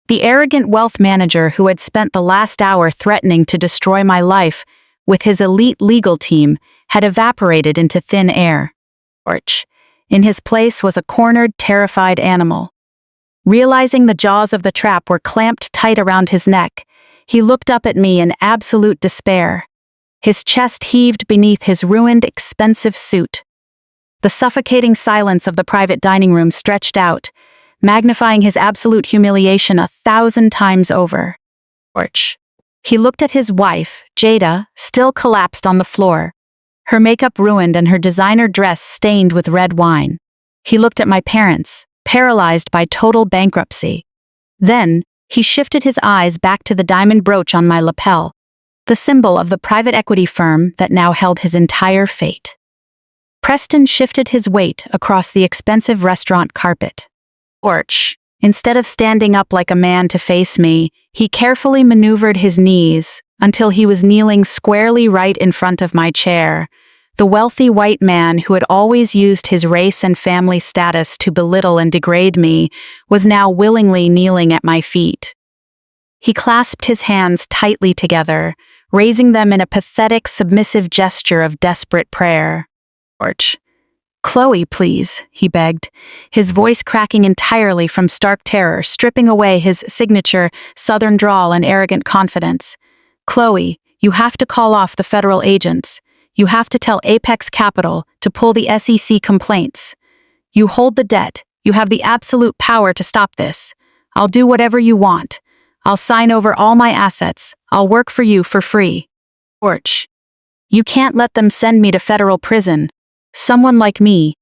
The arrogant wealth manager who had spent the last hour threatening to destroy my life with his elite legal team had evaporated into thin air. Orch. In his place was a cornered, terrified animal. Realizing the jaws of the trap were clamped tight around his neck, he looked up at me in absolute despair. His chest heaved beneath his ruined, expensive suit. The suffocating silence of the private dining room stretched out, magnifying his absolute humiliation 1,000 times over. Orch. He looked at his wife, Jada, still collapsed on the floor, her makeup ruined and her designer dress stained with red wine. He looked at my parents, paralyzed by total bankruptcy. Then, he shifted his eyes back to the diamond brooch on my lapel, the symbol of the private equity firm that now held his entire fate. Preston shifted his weight across the expensive restaurant carpet. Orch. Instead of standing up like a man to face me, he carefully maneuvered his knees until he was kneeling squarely right in front of my chair. The wealthy white man who had always used his race and family status to belittle and degrade me was now willingly kneeling at my feet. He clasped his hands tightly together, raising them in a pathetic, submissive gesture of desperate prayer. Orch. Chloe, please, he begged, his voice cracking entirely from stark terror, stripping away his signature southern drawl and arrogant confidence. Chloe, you have to call off the federal agents. You have to tell Apex Capital to pull the SEC complaints. You hold the debt. You have the absolute power to stop this. I'll do whatever you want. I'll sign over all my assets. I'll work for you for free. Orch. You can't let them send me to federal prison. Someone like me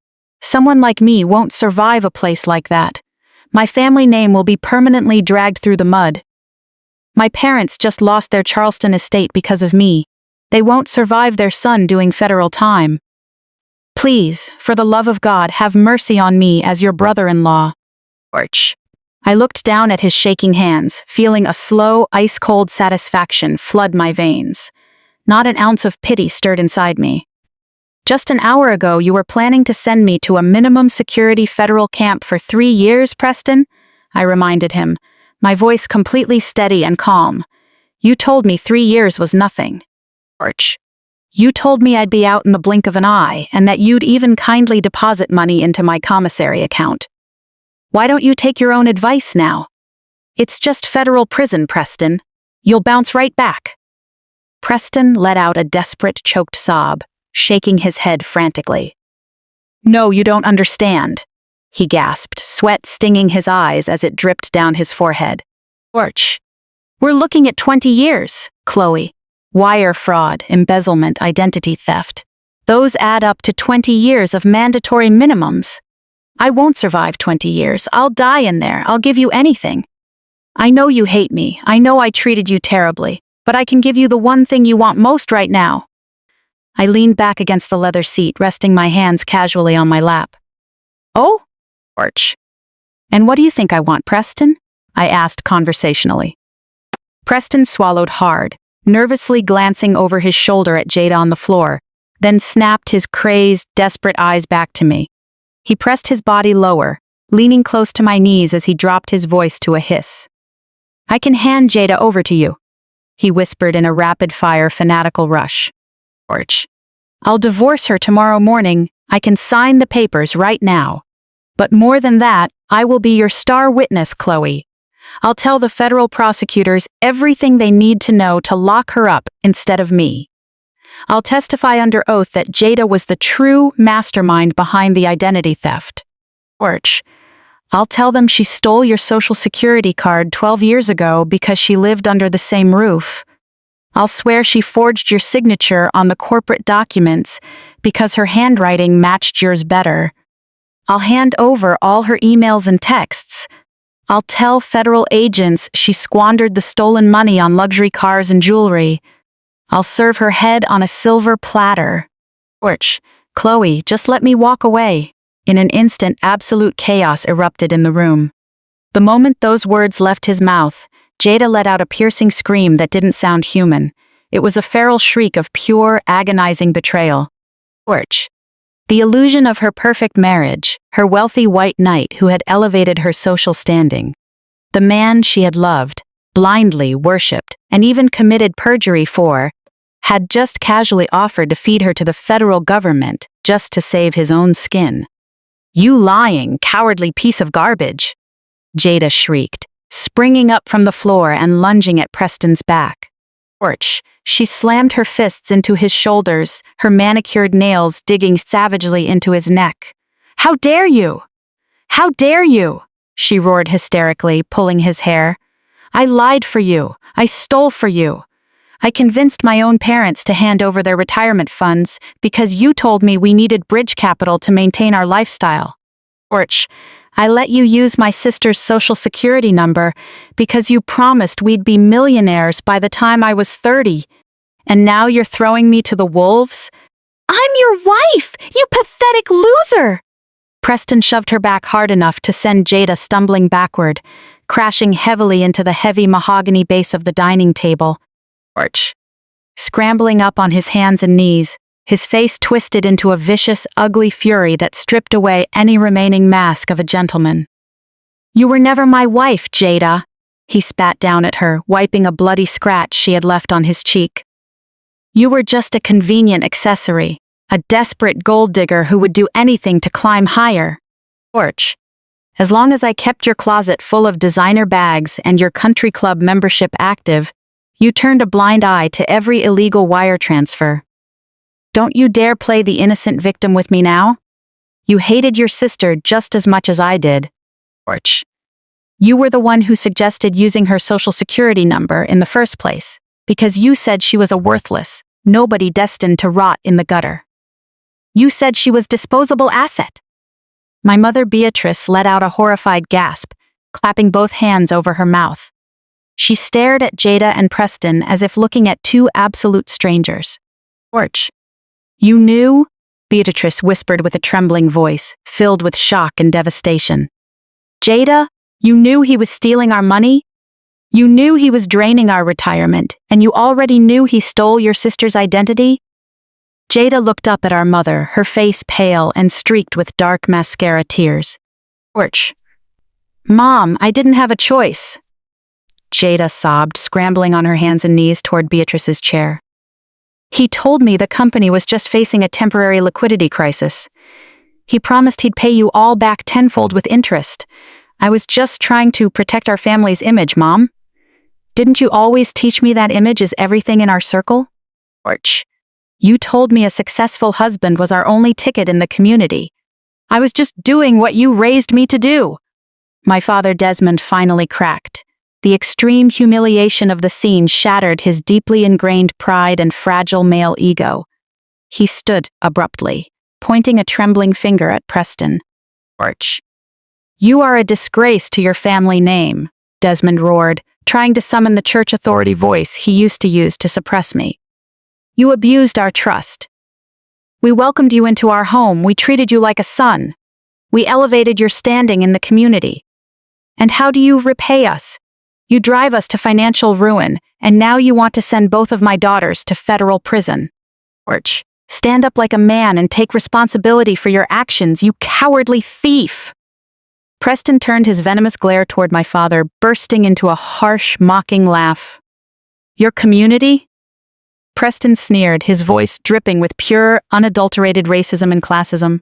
won't survive a place like that. My family name will be permanently dragged through the mud. My parents just lost their Charleston estate because of me. They won't survive their son doing federal time. Please, for the love of God, have mercy on me as your brother-in-law. Orch. I looked down at his shaking hands, feeling a slow, ice-cold satisfaction flood my veins. Not an ounce of pity stirred inside me. Just an hour ago, you were planning to send me to a minimum security federal camp for 3 years, Preston? I reminded him, my voice completely steady and calm. You told me 3 years was nothing. Orch. You told me I'd be out in the blink of an eye, and that you'd even kindly deposit money into my commissary account. Why don't you take your own advice now? It's just federal prison, Preston. You'll bounce right back. Preston let out a desperate, choked sob, shaking his head frantically. No, you don't understand, he gasped, sweat stinging his eyes as it dripped down his forehead. Orch. We're looking at 20 years, Chloe. Wire fraud, embezzlement, identity theft. Those add up to 20 years of mandatory minimums. I won't survive 20 years. I'll die in there. I'll give you anything. I know you hate me. I know I treated you terribly, but I can give you the one thing you want most right now. I leaned back against the leather seat, resting my hands casually on my lap. Oh? Orch. And what do you think I want, Preston? I asked conversationally. Preston swallowed hard, nervously glancing over his shoulder at Jada on the floor, then snapped his crazed, desperate eyes back to me. He pressed his body lower, leaning close to my knees as he dropped his voice to a hiss. I can hand Jada over to you, he whispered in a rapid-fire, fanatical rush. Orch. I'll divorce her tomorrow morning. I can sign the papers right now. But more than that, I will be your star witness, Chloe. I'll tell the federal prosecutors everything they need to know to lock her up instead of me. I'll testify under oath that Jada was the true mastermind behind the identity theft. Torch. I'll tell them she stole your social security card 12 years ago because she lived under the same roof. I'll swear she forged your signature on the corporate documents because her handwriting matched yours better. I'll hand over all her emails and texts. I'll tell federal agents she squandered the stolen money on luxury cars and jewelry. I'll serve her head on a silver platter. Torch. Chloe, just let me walk away. In an instant, absolute chaos erupted in the room. The moment those words left his mouth, Jada let out a piercing scream that didn't sound human. It was a feral shriek of pure, agonizing betrayal. Torch. The illusion of her perfect marriage, her wealthy white knight who had elevated her social standing. The man she had loved, blindly worshipped, and even committed perjury for, had just casually offered to feed her to the federal government just to save his own skin. You lying, cowardly piece of garbage, Jada shrieked, springing up from the floor and lunging at Preston's back. Torch. She slammed her fists into his shoulders, her manicured nails digging savagely into his neck. How dare you? How dare you? She roared hysterically, pulling his hair. I lied for you. I stole for you. I convinced my own parents to hand over their retirement funds because you told me we needed bridge capital to maintain our lifestyle. Torch. I let you use my sister's social security number because you promised we'd be millionaires by the time I was 30. And now you're throwing me to the wolves? I'm your wife, you pathetic loser! Preston shoved her back hard enough to send Jada stumbling backward, crashing heavily into the heavy mahogany base of the dining table. Torch. Scrambling up on his hands and knees, his face twisted into a vicious, ugly fury that stripped away any remaining mask of a gentleman. You were never my wife, Jada, he spat down at her, wiping a bloody scratch she had left on his cheek. You were just a convenient accessory, a desperate gold digger who would do anything to climb higher. Torch. As long as I kept your closet full of designer bags and your country club membership active, you turned a blind eye to every illegal wire transfer. Don't you dare play the innocent victim with me now? You hated your sister just as much as I did. Torch. You were the one who suggested using her social security number in the first place, because you said she was a worthless, nobody destined to rot in the gutter. You said she was disposable asset. My mother Beatrice let out a horrified gasp, clapping both hands over her mouth. She stared at Jada and Preston as if looking at two absolute strangers. Torch. You knew? Beatrice whispered with a trembling voice, filled with shock and devastation. Jada, you knew he was stealing our money? You knew he was draining our retirement, and you already knew he stole your sister's identity? Jada looked up at our mother, her face pale and streaked with dark mascara tears. Torch. Mom, I didn't have a choice. Jada sobbed, scrambling on her hands and knees toward Beatrice's chair. He told me the company was just facing a temporary liquidity crisis. He promised he'd pay you all back tenfold with interest. I was just trying to protect our family's image, Mom. Didn't you always teach me that image is everything in our circle? Torch. You told me a successful husband was our only ticket in the community. I was just doing what you raised me to do. My father Desmond finally cracked. The extreme humiliation of the scene shattered his deeply ingrained pride and fragile male ego. He stood abruptly, pointing a trembling finger at Preston. Torch. You are a disgrace to your family name, Desmond roared, trying to summon the church authority voice he used to use to suppress me. You abused our trust. We welcomed you into our home, we treated you like a son. We elevated your standing in the community. And how do you repay us? You drive us to financial ruin, and now you want to send both of my daughters to federal prison. Torch. Stand up like a man and take responsibility for your actions, you cowardly thief! Preston turned his venomous glare toward my father, bursting into a harsh, mocking laugh. Your community? Preston sneered, his voice dripping with pure, unadulterated racism and classism.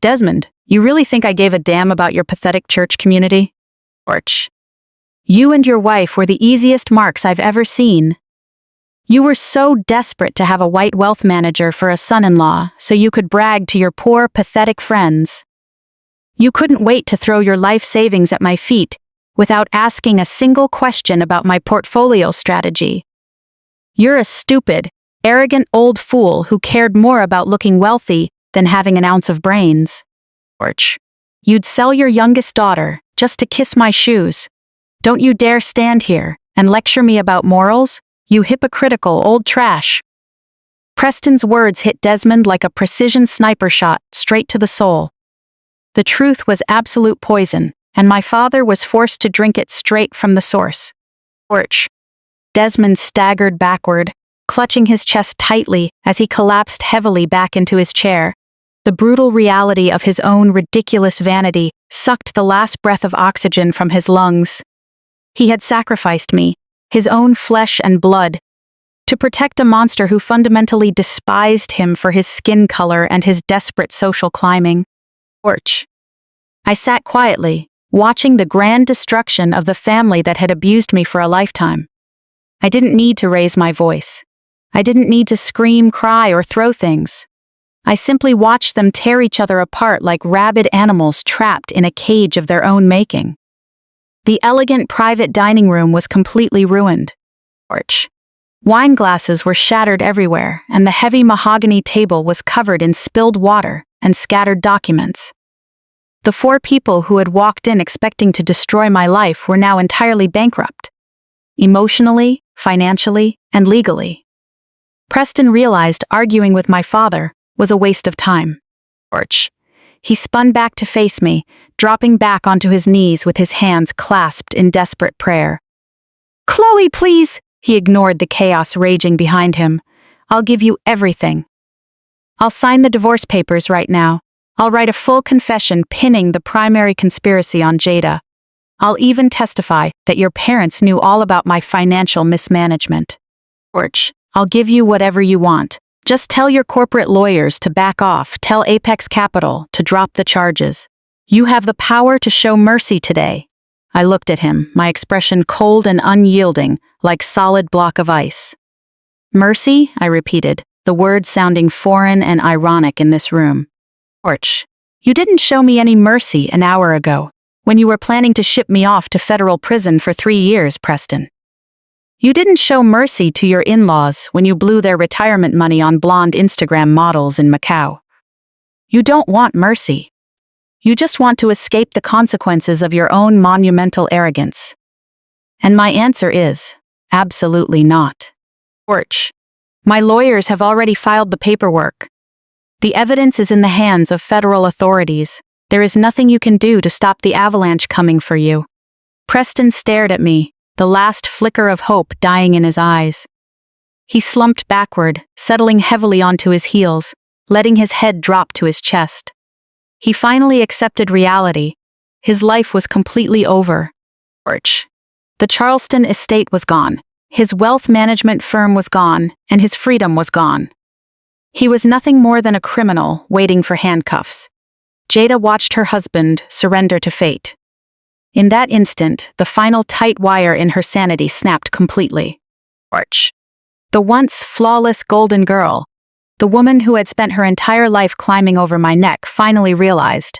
Desmond, you really think I gave a damn about your pathetic church community? Torch. You and your wife were the easiest marks I've ever seen. You were so desperate to have a white wealth manager for a son-in-law so you could brag to your poor, pathetic friends. You couldn't wait to throw your life savings at my feet without asking a single question about my portfolio strategy. You're a stupid, arrogant old fool who cared more about looking wealthy than having an ounce of brains. You'd sell your youngest daughter just to kiss my shoes. Don't you dare stand here and lecture me about morals, you hypocritical old trash. Preston's words hit Desmond like a precision sniper shot straight to the soul. The truth was absolute poison, and my father was forced to drink it straight from the source. Desmond staggered backward, clutching his chest tightly as he collapsed heavily back into his chair. The brutal reality of his own ridiculous vanity sucked the last breath of oxygen from his lungs. He had sacrificed me, his own flesh and blood, to protect a monster who fundamentally despised him for his skin color and his desperate social climbing. I sat quietly, watching the grand destruction of the family that had abused me for a lifetime. I didn't need to raise my voice. I didn't need to scream, cry, or throw things. I simply watched them tear each other apart like rabid animals trapped in a cage of their own making. The elegant private dining room was completely ruined. Wine glasses were shattered everywhere, and the heavy mahogany table was covered in spilled water and scattered documents. The 4 people who had walked in expecting to destroy my life were now entirely bankrupt. Emotionally, financially, and legally. Preston realized arguing with my father was a waste of time. He spun back to face me, dropping back onto his knees with his hands clasped in desperate prayer. "Chloe, please!" He ignored the chaos raging behind him. "I'll give you everything. I'll sign the divorce papers right now. I'll write a full confession pinning the primary conspiracy on Jada. I'll even testify that your parents knew all about my financial mismanagement. I'll give you whatever you want. Just tell your corporate lawyers to back off, tell Apex Capital to drop the charges. You have the power to show mercy today." I looked at him, my expression cold and unyielding, like solid block of ice. "Mercy?" I repeated, the word sounding foreign and ironic in this room. "You didn't show me any mercy an hour ago, when you were planning to ship me off to federal prison for 3 years, Preston. You didn't show mercy to your in-laws when you blew their retirement money on blonde Instagram models in Macau. You don't want mercy. You just want to escape the consequences of your own monumental arrogance." And my answer is, absolutely not. My lawyers have already filed the paperwork. The evidence is in the hands of federal authorities. There is nothing you can do to stop the avalanche coming for you. Preston stared at me, the last flicker of hope dying in his eyes. He slumped backward, settling heavily onto his heels, letting his head drop to his chest. He finally accepted reality. His life was completely over. The Charleston estate was gone, his wealth management firm was gone, and his freedom was gone. He was nothing more than a criminal waiting for handcuffs. Jada watched her husband surrender to fate. In that instant, the final tight wire in her sanity snapped completely. The once flawless golden girl, the woman who had spent her entire life climbing over my neck, finally realized.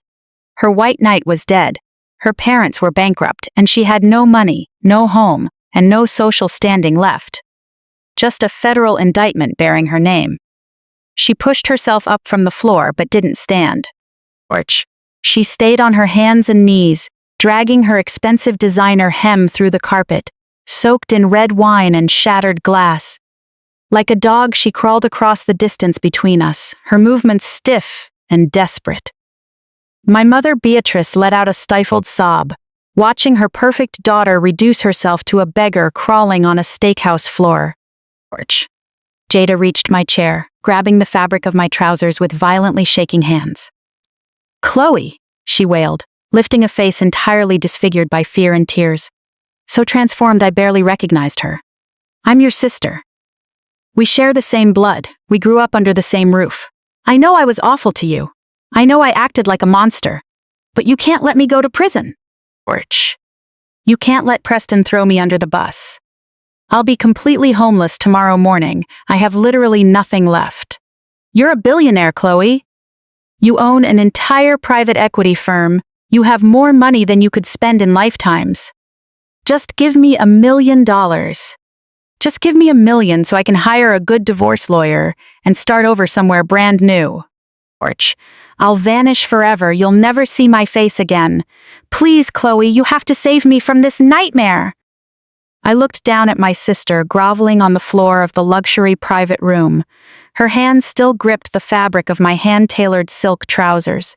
Her white knight was dead, her parents were bankrupt, and she had no money, no home, and no social standing left. Just a federal indictment bearing her name. She pushed herself up from the floor but didn't stand. She stayed on her hands and knees, dragging her expensive designer hem through the carpet, soaked in red wine and shattered glass. Like a dog, she crawled across the distance between us, her movements stiff and desperate. My mother Beatrice let out a stifled sob, watching her perfect daughter reduce herself to a beggar crawling on a steakhouse floor. Jada reached my chair, grabbing the fabric of my trousers with violently shaking hands. "Chloe," she wailed, lifting a face entirely disfigured by fear and tears. So transformed I barely recognized her. "I'm your sister. We share the same blood, we grew up under the same roof. I know I was awful to you. I know I acted like a monster. But you can't let me go to prison. You can't let Preston throw me under the bus." I'll be completely homeless tomorrow morning. I have literally nothing left. You're a billionaire, Chloe. You own an entire private equity firm. You have more money than you could spend in lifetimes. Just give me $1 million. Just give me $1 million so I can hire a good divorce lawyer and start over somewhere brand new. Porch. I'll vanish forever. You'll never see my face again. Please, Chloe, you have to save me from this nightmare. I looked down at my sister groveling on the floor of the luxury private room. Her hands still gripped the fabric of my hand-tailored silk trousers.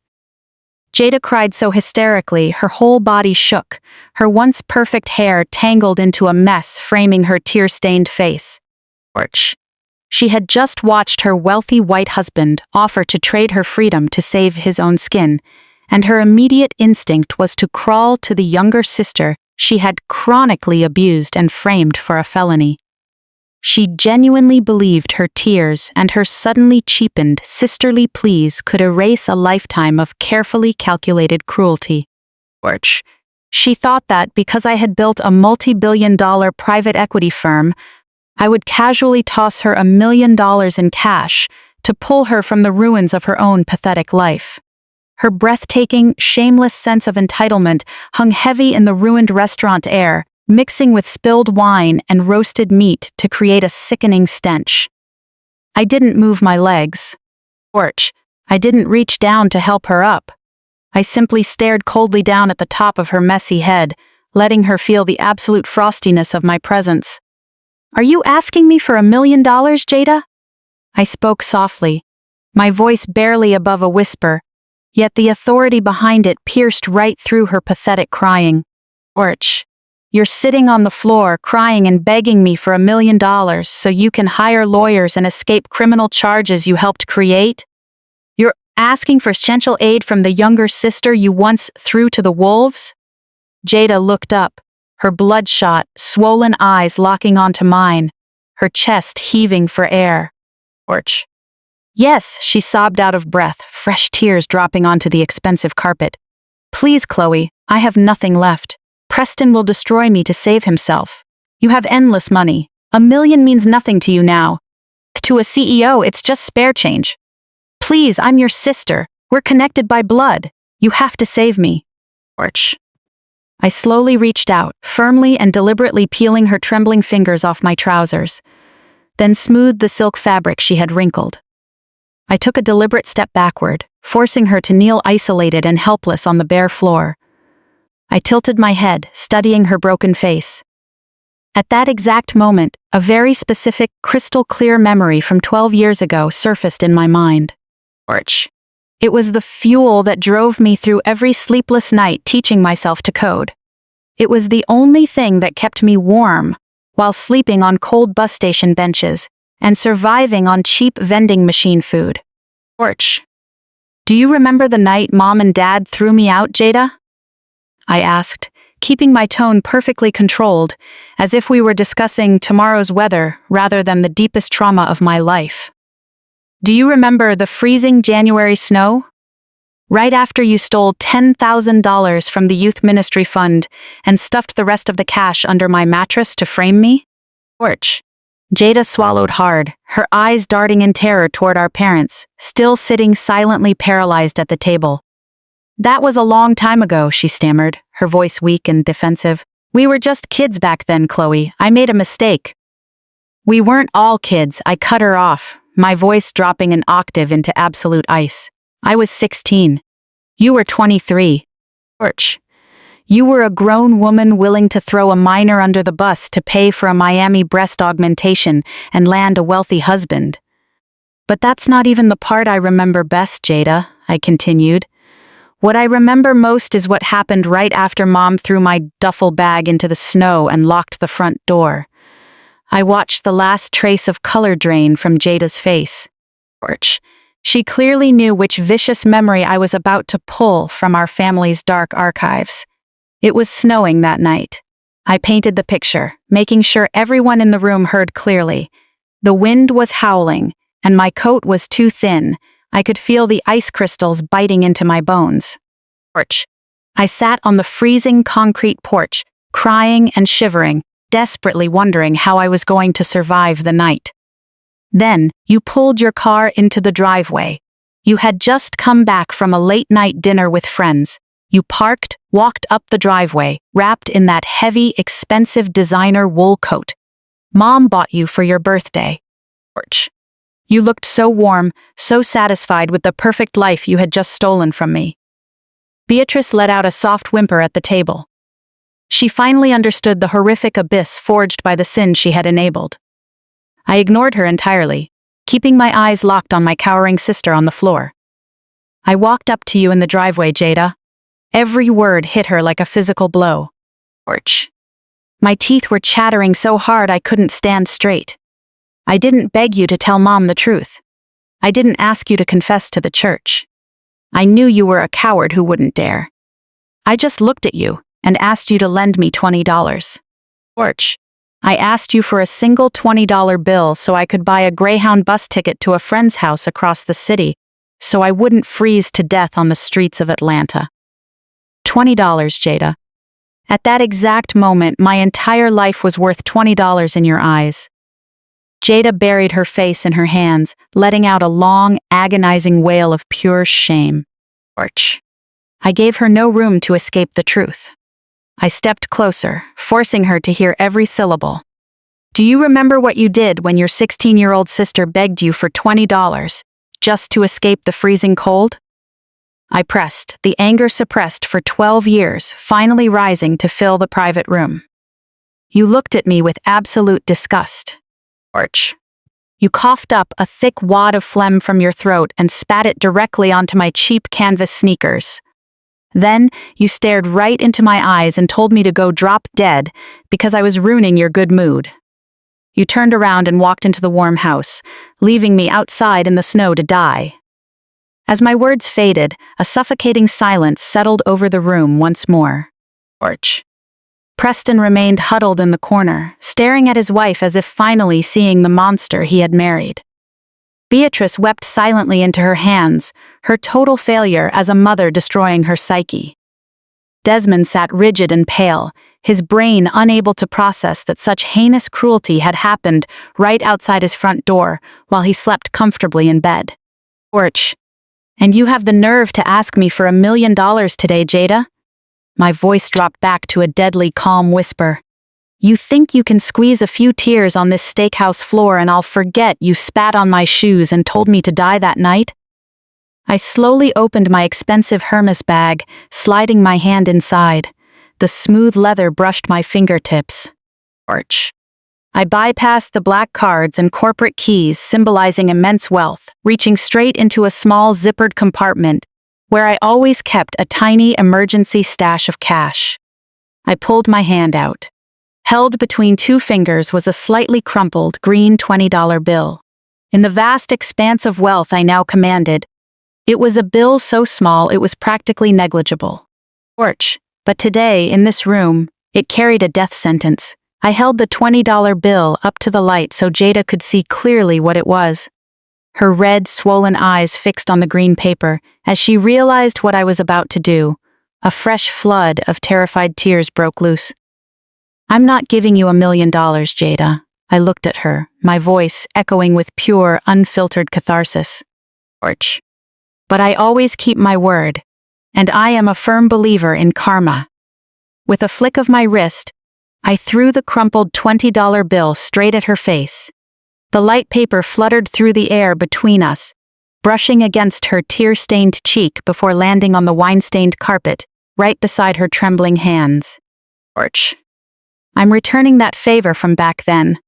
Jada cried so hysterically, her whole body shook, her once perfect hair tangled into a mess framing her tear-stained face. Porch. She had just watched her wealthy white husband offer to trade her freedom to save his own skin, and her immediate instinct was to crawl to the younger sister she had chronically abused and framed for a felony. She genuinely believed her tears and her suddenly cheapened sisterly pleas could erase a lifetime of carefully calculated cruelty. Porch. She thought that because I had built a multi-billion-dollar private equity firm, I would casually toss her $1 million in cash to pull her from the ruins of her own pathetic life. Her breathtaking, shameless sense of entitlement hung heavy in the ruined restaurant air, mixing with spilled wine and roasted meat to create a sickening stench. I didn't move my legs. Porch. I didn't reach down to help her up. I simply stared coldly down at the top of her messy head, letting her feel the absolute frostiness of my presence. Are you asking me for $1 million, Jada? I spoke softly, my voice barely above a whisper, yet the authority behind it pierced right through her pathetic crying. Porch. You're sitting on the floor crying and begging me for $1 million so you can hire lawyers and escape criminal charges you helped create? You're asking for essential aid from the younger sister you once threw to the wolves? Jada looked up, her bloodshot, swollen eyes locking onto mine, her chest heaving for air. Porch. Yes, she sobbed out of breath, fresh tears dropping onto the expensive carpet. Please, Chloe, I have nothing left. Preston will destroy me to save himself. You have endless money. $1 million means nothing to you now. To a CEO, it's just spare change. Please, I'm your sister. We're connected by blood. You have to save me. Porch. I slowly reached out, firmly and deliberately peeling her trembling fingers off my trousers, then smoothed the silk fabric she had wrinkled. I took a deliberate step backward, forcing her to kneel isolated and helpless on the bare floor. I tilted my head, studying her broken face. At that exact moment, a very specific, crystal-clear memory from 12 years ago surfaced in my mind. Porch. It was the fuel that drove me through every sleepless night teaching myself to code. It was the only thing that kept me warm while sleeping on cold bus station benches and surviving on cheap vending machine food. Porch. Do you remember the night Mom and Dad threw me out, Jada? I asked, keeping my tone perfectly controlled, as if we were discussing tomorrow's weather rather than the deepest trauma of my life. Do you remember the freezing January snow? Right after you stole $10,000 from the youth ministry fund and stuffed the rest of the cash under my mattress to frame me? Porch. Jada swallowed hard, her eyes darting in terror toward our parents, still sitting silently paralyzed at the table. That was a long time ago, she stammered, her voice weak and defensive. We were just kids back then, Chloe. I made a mistake. We weren't all kids, I cut her off, my voice dropping an octave into absolute ice. I was 16. You were 23. Porch. You were a grown woman willing to throw a minor under the bus to pay for a Miami breast augmentation and land a wealthy husband. But that's not even the part I remember best, Jada, I continued. What I remember most is what happened right after Mom threw my duffel bag into the snow and locked the front door. I watched the last trace of color drain from Jada's face. Porch. She clearly knew which vicious memory I was about to pull from our family's dark archives. It was snowing that night. I painted the picture, making sure everyone in the room heard clearly. The wind was howling, and my coat was too thin. I could feel the ice crystals biting into my bones. Porch. I sat on the freezing concrete porch, crying and shivering, desperately wondering how I was going to survive the night. Then, you pulled your car into the driveway. You had just come back from a late-night dinner with friends. You parked, walked up the driveway, wrapped in that heavy, expensive designer wool coat Mom bought you for your birthday. You looked so warm, so satisfied with the perfect life you had just stolen from me. Beatrice let out a soft whimper at the table. She finally understood the horrific abyss forged by the sin she had enabled. I ignored her entirely, keeping my eyes locked on my cowering sister on the floor. I walked up to you in the driveway, Jada. Every word hit her like a physical blow. My teeth were chattering so hard I couldn't stand straight. I didn't beg you to tell Mom the truth. I didn't ask you to confess to the church. I knew you were a coward who wouldn't dare. I just looked at you and asked you to lend me $20. I asked you for a single $20 bill so I could buy a Greyhound bus ticket to a friend's house across the city, so I wouldn't freeze to death on the streets of Atlanta. $20, Jada. At that exact moment, my entire life was worth $20 in your eyes. Jada buried her face in her hands, letting out a long, agonizing wail of pure shame. I gave her no room to escape the truth. I stepped closer, forcing her to hear every syllable. Do you remember what you did when your 16-year-old sister begged you for $20 just to escape the freezing cold? I pressed, the anger suppressed for 12 years, finally rising to fill the private room. You looked at me with absolute disgust. You coughed up a thick wad of phlegm from your throat and spat it directly onto my cheap canvas sneakers. Then, you stared right into my eyes and told me to go drop dead because I was ruining your good mood. You turned around and walked into the warm house, leaving me outside in the snow to die. As my words faded, a suffocating silence settled over the room once more. Preston remained huddled in the corner, staring at his wife as if finally seeing the monster he had married. Beatrice wept silently into her hands, her total failure as a mother destroying her psyche. Desmond sat rigid and pale, his brain unable to process that such heinous cruelty had happened right outside his front door while he slept comfortably in bed. And you have the nerve to ask me for $1 million today, Jada? My voice dropped back to a deadly calm whisper. You think you can squeeze a few tears on this steakhouse floor and I'll forget you spat on my shoes and told me to die that night? I slowly opened my expensive Hermes bag, sliding my hand inside. The smooth leather brushed my fingertips. I bypassed the black cards and corporate keys symbolizing immense wealth, reaching straight into a small zippered compartment where I always kept a tiny emergency stash of cash. I pulled my hand out. Held between two fingers was a slightly crumpled green $20 bill. In the vast expanse of wealth I now commanded, it was a bill so small it was practically negligible. But today, in this room, it carried a death sentence. I held the $20 bill up to the light so Jada could see clearly what it was. Her red, swollen eyes fixed on the green paper as she realized what I was about to do. A fresh flood of terrified tears broke loose. I'm not giving you $1 million, Jada. I looked at her, my voice echoing with pure, unfiltered catharsis. But I always keep my word, and I am a firm believer in karma. With a flick of my wrist, I threw the crumpled $20 bill straight at her face. The light paper fluttered through the air between us, brushing against her tear-stained cheek before landing on the wine-stained carpet, right beside her trembling hands. I'm returning that favor from back then.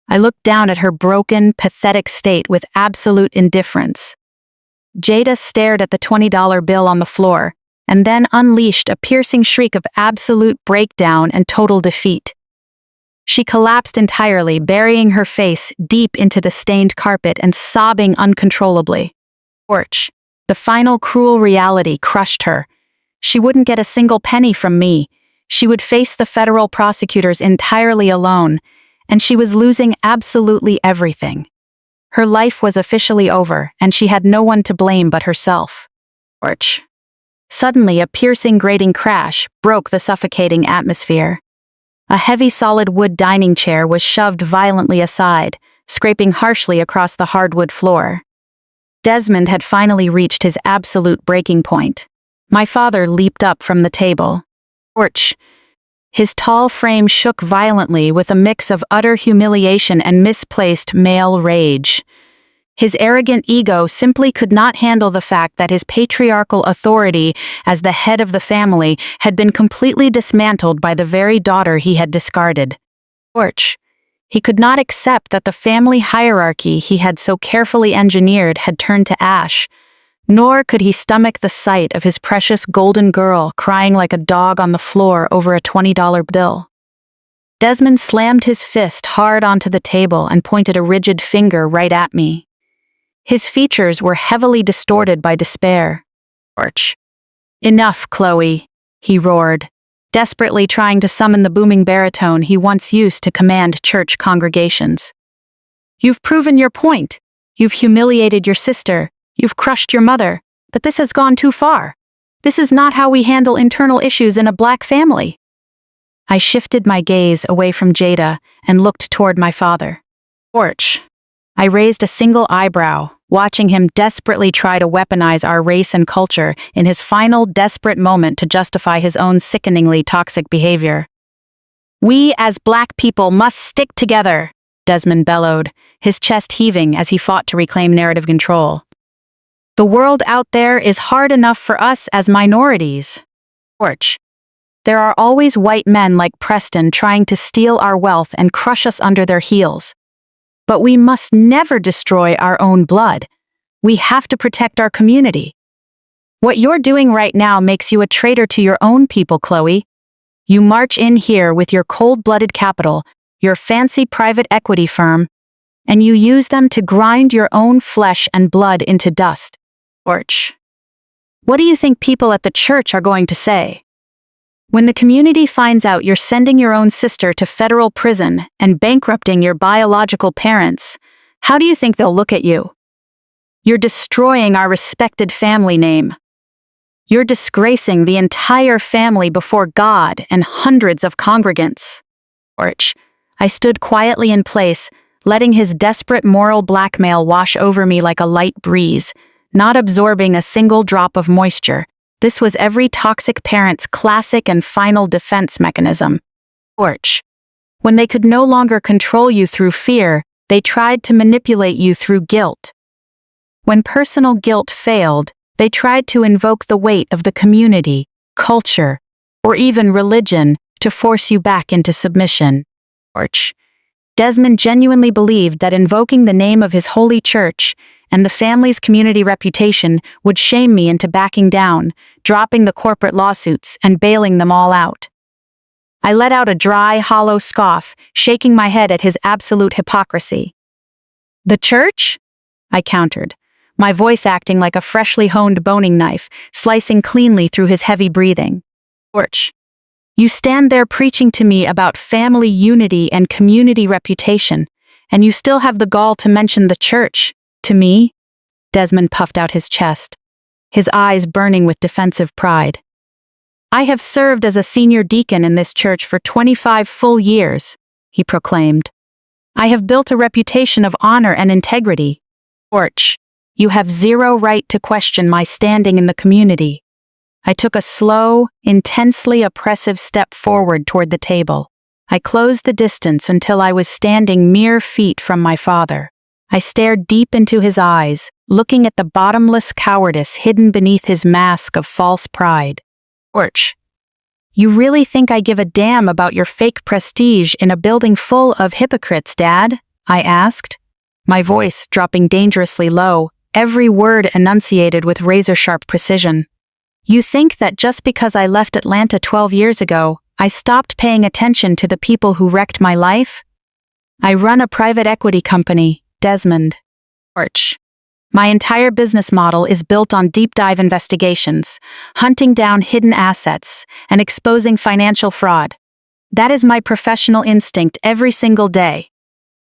I looked down at her broken, pathetic state with absolute indifference. Jada stared at the $20 bill on the floor, and then unleashed a piercing shriek of absolute breakdown and total defeat. She collapsed entirely, burying her face deep into the stained carpet and sobbing uncontrollably. The final cruel reality crushed her. She wouldn't get a single penny from me. She would face the federal prosecutors entirely alone, and she was losing absolutely everything. Her life was officially over, and she had no one to blame but herself. Suddenly, a piercing, grating crash broke the suffocating atmosphere. A heavy solid wood dining chair was shoved violently aside, scraping harshly across the hardwood floor. Desmond had finally reached his absolute breaking point. My father leaped up from the table. Torch. His tall frame shook violently with a mix of utter humiliation and misplaced male rage. His arrogant ego simply could not handle the fact that his patriarchal authority as the head of the family had been completely dismantled by the very daughter he had discarded. Torch. He could not accept that the family hierarchy he had so carefully engineered had turned to ash, nor could he stomach the sight of his precious golden girl crying like a dog on the floor over a $20 bill. Desmond slammed his fist hard onto the table and pointed a rigid finger right at me. His features were heavily distorted by despair. Torch. Enough, Chloe, he roared, desperately trying to summon the booming baritone he once used to command church congregations. You've proven your point. You've humiliated your sister. You've crushed your mother. But this has gone too far. This is not how we handle internal issues in a black family. I shifted my gaze away from Jada and looked toward my father. Torch. I raised a single eyebrow, watching him desperately try to weaponize our race and culture in his final desperate moment to justify his own sickeningly toxic behavior. We as black people must stick together, Desmond bellowed, his chest heaving as he fought to reclaim narrative control. The world out there is hard enough for us as minorities. Torch. There are always white men like Preston trying to steal our wealth and crush us under their heels. But we must never destroy our own blood. We have to protect our community. What you're doing right now makes you a traitor to your own people, Chloe. You march in here with your cold-blooded capital, your fancy private equity firm, and you use them to grind your own flesh and blood into dust. Torch. What do you think people at the church are going to say? When the community finds out you're sending your own sister to federal prison and bankrupting your biological parents, how do you think they'll look at you? You're destroying our respected family name. You're disgracing the entire family before God and hundreds of congregants. Torch. I stood quietly in place, letting his desperate moral blackmail wash over me like a light breeze, not absorbing a single drop of moisture. This was every toxic parent's classic and final defense mechanism. Torch. When they could no longer control you through fear, they tried to manipulate you through guilt. When personal guilt failed, they tried to invoke the weight of the community, culture, or even religion to force you back into submission. Torch. Desmond genuinely believed that invoking the name of his holy church and the family's community reputation would shame me into backing down, dropping the corporate lawsuits and bailing them all out. I let out a dry, hollow scoff, shaking my head at his absolute hypocrisy. The church? I countered, my voice acting like a freshly honed boning knife, slicing cleanly through his heavy breathing. Torch. You stand there preaching to me about family unity and community reputation, and you still have the gall to mention the church. To me? Desmond puffed out his chest, his eyes burning with defensive pride. I have served as a senior deacon in this church for 25 full years, he proclaimed. I have built a reputation of honor and integrity. Torch. You have zero right to question my standing in the community. I took a slow, intensely oppressive step forward toward the table. I closed the distance until I was standing mere feet from my father. I stared deep into his eyes, looking at the bottomless cowardice hidden beneath his mask of false pride. Torch. You really think I give a damn about your fake prestige in a building full of hypocrites, Dad? I asked, my voice dropping dangerously low, every word enunciated with razor-sharp precision. You think that just because I left Atlanta 12 years ago, I stopped paying attention to the people who wrecked my life? I run a private equity company, Desmond. Torch. My entire business model is built on deep-dive investigations, hunting down hidden assets, and exposing financial fraud. That is my professional instinct every single day.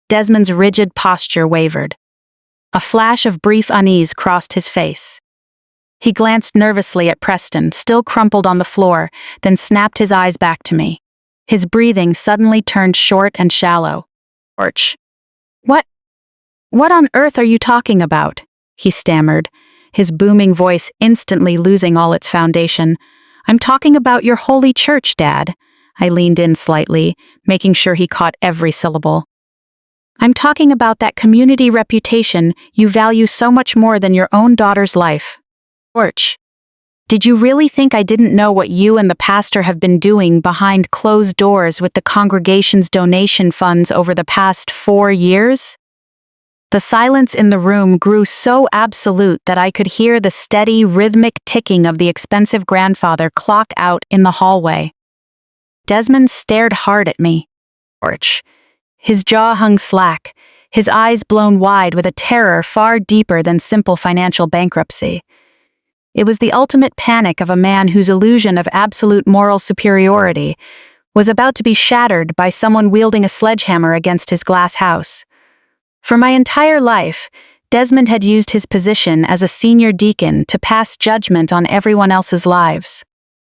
Desmond's rigid posture wavered. A flash of brief unease crossed his face. He glanced nervously at Preston, still crumpled on the floor, then snapped his eyes back to me. His breathing suddenly turned short and shallow. George. What? What on earth are you talking about? He stammered, his booming voice instantly losing all its foundation. I'm talking about your holy church, Dad. I leaned in slightly, making sure he caught every syllable. I'm talking about that community reputation you value so much more than your own daughter's life. George. Did you really think I didn't know what you and the pastor have been doing behind closed doors with the congregation's donation funds over the past 4 years? The silence in the room grew so absolute that I could hear the steady, rhythmic ticking of the expensive grandfather clock out in the hallway. Desmond stared hard at me. George. His jaw hung slack, his eyes blown wide with a terror far deeper than simple financial bankruptcy. It was the ultimate panic of a man whose illusion of absolute moral superiority was about to be shattered by someone wielding a sledgehammer against his glass house. For my entire life, Desmond had used his position as a senior deacon to pass judgment on everyone else's lives.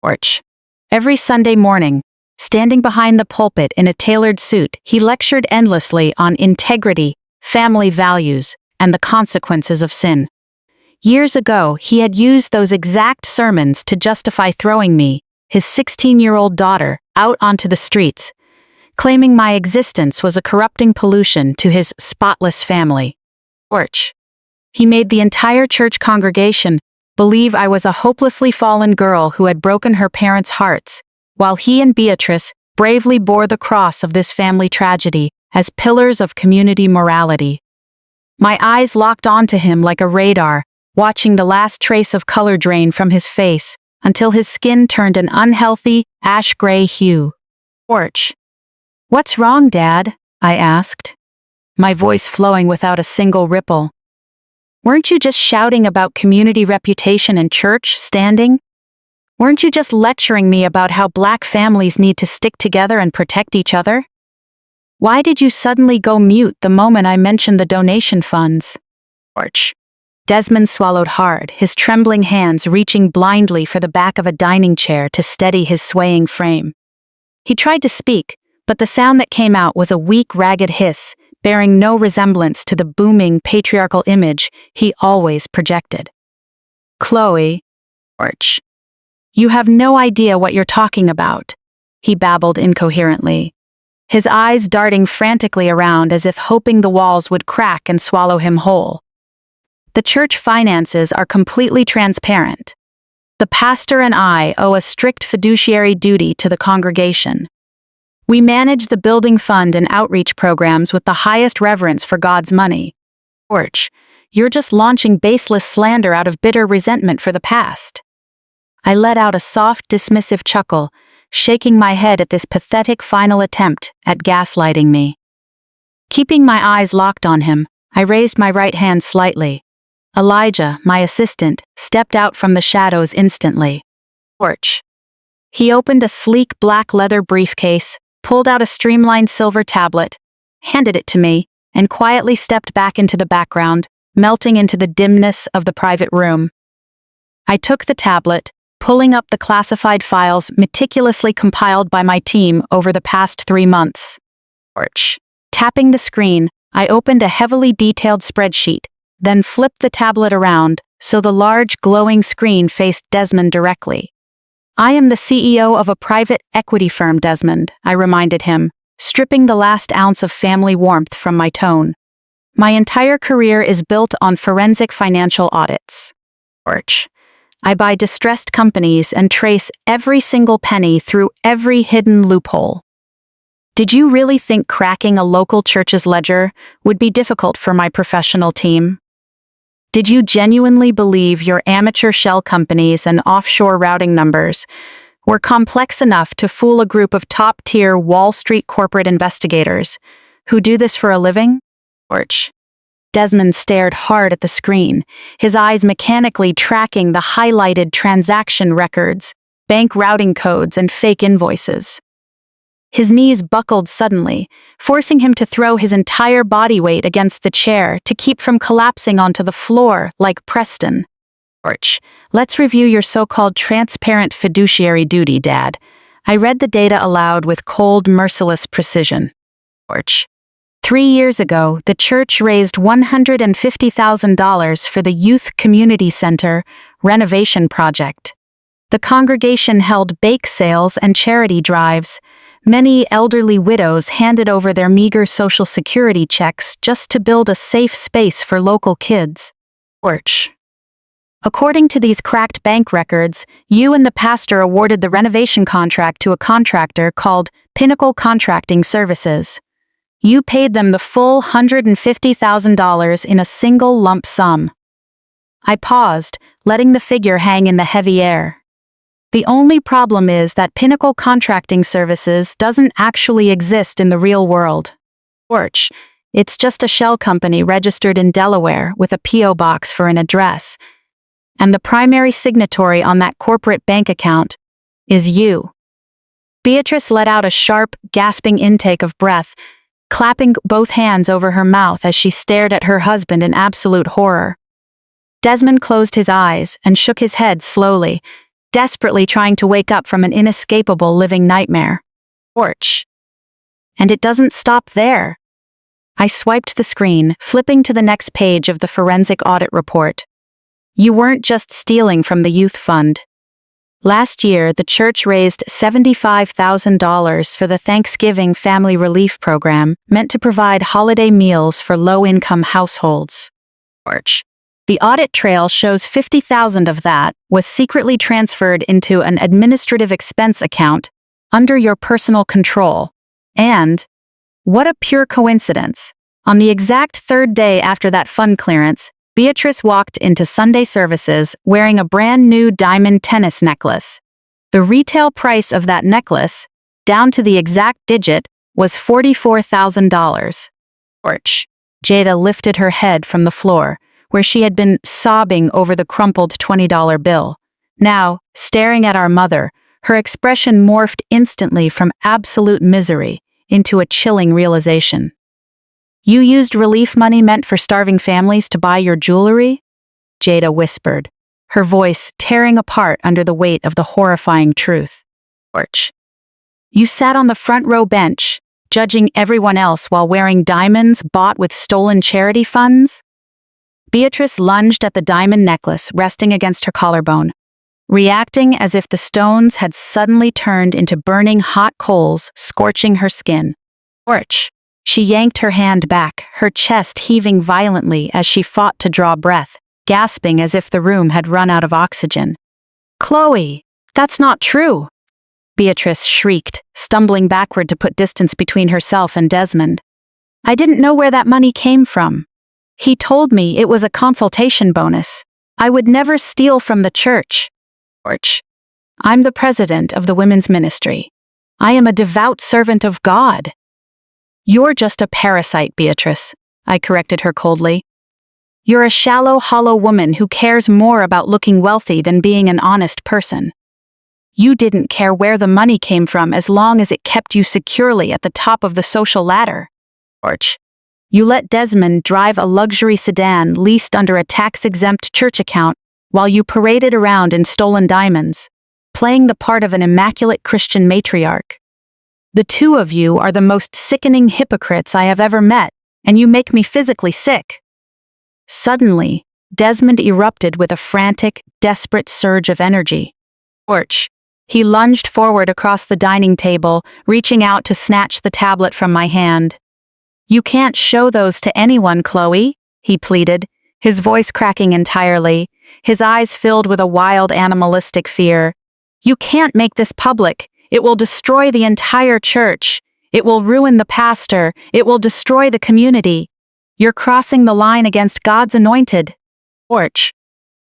George. Every Sunday morning, standing behind the pulpit in a tailored suit, he lectured endlessly on integrity, family values, and the consequences of sin. Years ago, he had used those exact sermons to justify throwing me, his 16-year-old daughter, out onto the streets, claiming my existence was a corrupting pollution to his spotless family. George. He made the entire church congregation believe I was a hopelessly fallen girl who had broken her parents' hearts, while he and Beatrice bravely bore the cross of this family tragedy as pillars of community morality. My eyes locked onto him like a radar, watching the last trace of color drain from his face until his skin turned an unhealthy, ash-gray hue. George. What's wrong, Dad? I asked, my voice flowing without a single ripple. Weren't you just shouting about community reputation and church standing? Weren't you just lecturing me about how Black families need to stick together and protect each other? Why did you suddenly go mute the moment I mentioned the donation funds? George. Desmond swallowed hard, his trembling hands reaching blindly for the back of a dining chair to steady his swaying frame. He tried to speak, but the sound that came out was a weak, ragged hiss, bearing no resemblance to the booming, patriarchal image he always projected. Chloe. George. You have no idea what you're talking about, he babbled incoherently, his eyes darting frantically around as if hoping the walls would crack and swallow him whole. The church finances are completely transparent. The pastor and I owe a strict fiduciary duty to the congregation. We manage the building fund and outreach programs with the highest reverence for God's money. George, you're just launching baseless slander out of bitter resentment for the past. I let out a soft, dismissive chuckle, shaking my head at this pathetic final attempt at gaslighting me. Keeping my eyes locked on him, I raised my right hand slightly. Elijah, my assistant, stepped out from the shadows instantly. George. He opened a sleek black leather briefcase, pulled out a streamlined silver tablet, handed it to me, and quietly stepped back into the background, melting into the dimness of the private room. I took the tablet, pulling up the classified files meticulously compiled by my team over the past 3 months. George. Tapping the screen, I opened a heavily detailed spreadsheet, then flipped the tablet around so the large, glowing screen faced Desmond directly. I am the CEO of a private equity firm, Desmond, I reminded him, stripping the last ounce of family warmth from my tone. My entire career is built on forensic financial audits. George. I buy distressed companies and trace every single penny through every hidden loophole. Did you really think cracking a local church's ledger would be difficult for my professional team? Did you genuinely believe your amateur shell companies and offshore routing numbers were complex enough to fool a group of top-tier Wall Street corporate investigators who do this for a living? George. Desmond stared hard at the screen, his eyes mechanically tracking the highlighted transaction records, bank routing codes, and fake invoices. His knees buckled suddenly, forcing him to throw his entire body weight against the chair to keep from collapsing onto the floor like Preston. George, let's review your so-called transparent fiduciary duty, Dad. I read the data aloud with cold, merciless precision. 3 years ago, the church raised $150,000 for the Youth Community Center renovation project. The congregation held bake sales and charity drives. Many elderly widows handed over their meager Social Security checks just to build a safe space for local kids. According to these cracked bank records, you and the pastor awarded the renovation contract to a contractor called Pinnacle Contracting Services. You paid them the full $150,000 in a single lump sum. I paused, letting the figure hang in the heavy air. The only problem is that Pinnacle Contracting Services doesn't actually exist in the real world. It's just a shell company registered in Delaware with a P.O. box for an address. And the primary signatory on that corporate bank account is you. Beatrice let out a sharp, gasping intake of breath, clapping both hands over her mouth as she stared at her husband in absolute horror. Desmond closed his eyes and shook his head slowly, desperately trying to wake up from an inescapable living nightmare. And it doesn't stop there. I swiped the screen, flipping to the next page of the forensic audit report. You weren't just stealing from the youth fund. Last year, the church raised $75,000 for the Thanksgiving Family Relief Program, meant to provide holiday meals for low-income households. The audit trail shows $50,000 of that was secretly transferred into an administrative expense account under your personal control. And, what a pure coincidence, on the exact third day after that fund clearance, Beatrice walked into Sunday services wearing a brand new diamond tennis necklace. The retail price of that necklace, down to the exact digit, was $44,000. Jada lifted her head from the floor, where she had been sobbing over the crumpled $20 bill. Now, staring at our mother, her expression morphed instantly from absolute misery into a chilling realization. You used relief money meant for starving families to buy your jewelry? Jada whispered, her voice tearing apart under the weight of the horrifying truth. You sat on the front row bench, judging everyone else while wearing diamonds bought with stolen charity funds? Beatrice lunged at the diamond necklace resting against her collarbone, reacting as if the stones had suddenly turned into burning hot coals, scorching her skin. She yanked her hand back, her chest heaving violently as she fought to draw breath, gasping as if the room had run out of oxygen. Chloe, that's not true! Beatrice shrieked, stumbling backward to put distance between herself and Desmond. I didn't know where that money came from. He told me it was a consultation bonus. I would never steal from the church. I'm the president of the women's ministry. I am a devout servant of God. You're just a parasite, Beatrice, I corrected her coldly. You're a shallow, hollow woman who cares more about looking wealthy than being an honest person. You didn't care where the money came from as long as it kept you securely at the top of the social ladder. You let Desmond drive a luxury sedan leased under a tax-exempt church account while you paraded around in stolen diamonds, playing the part of an immaculate Christian matriarch. The two of you are the most sickening hypocrites I have ever met, and you make me physically sick. Suddenly, Desmond erupted with a frantic, desperate surge of energy. He lunged forward across the dining table, reaching out to snatch the tablet from my hand. You can't show those to anyone, Chloe, he pleaded, his voice cracking entirely, his eyes filled with a wild animalistic fear. You can't make this public. It will destroy the entire church. It will ruin the pastor. It will destroy the community. You're crossing the line against God's anointed.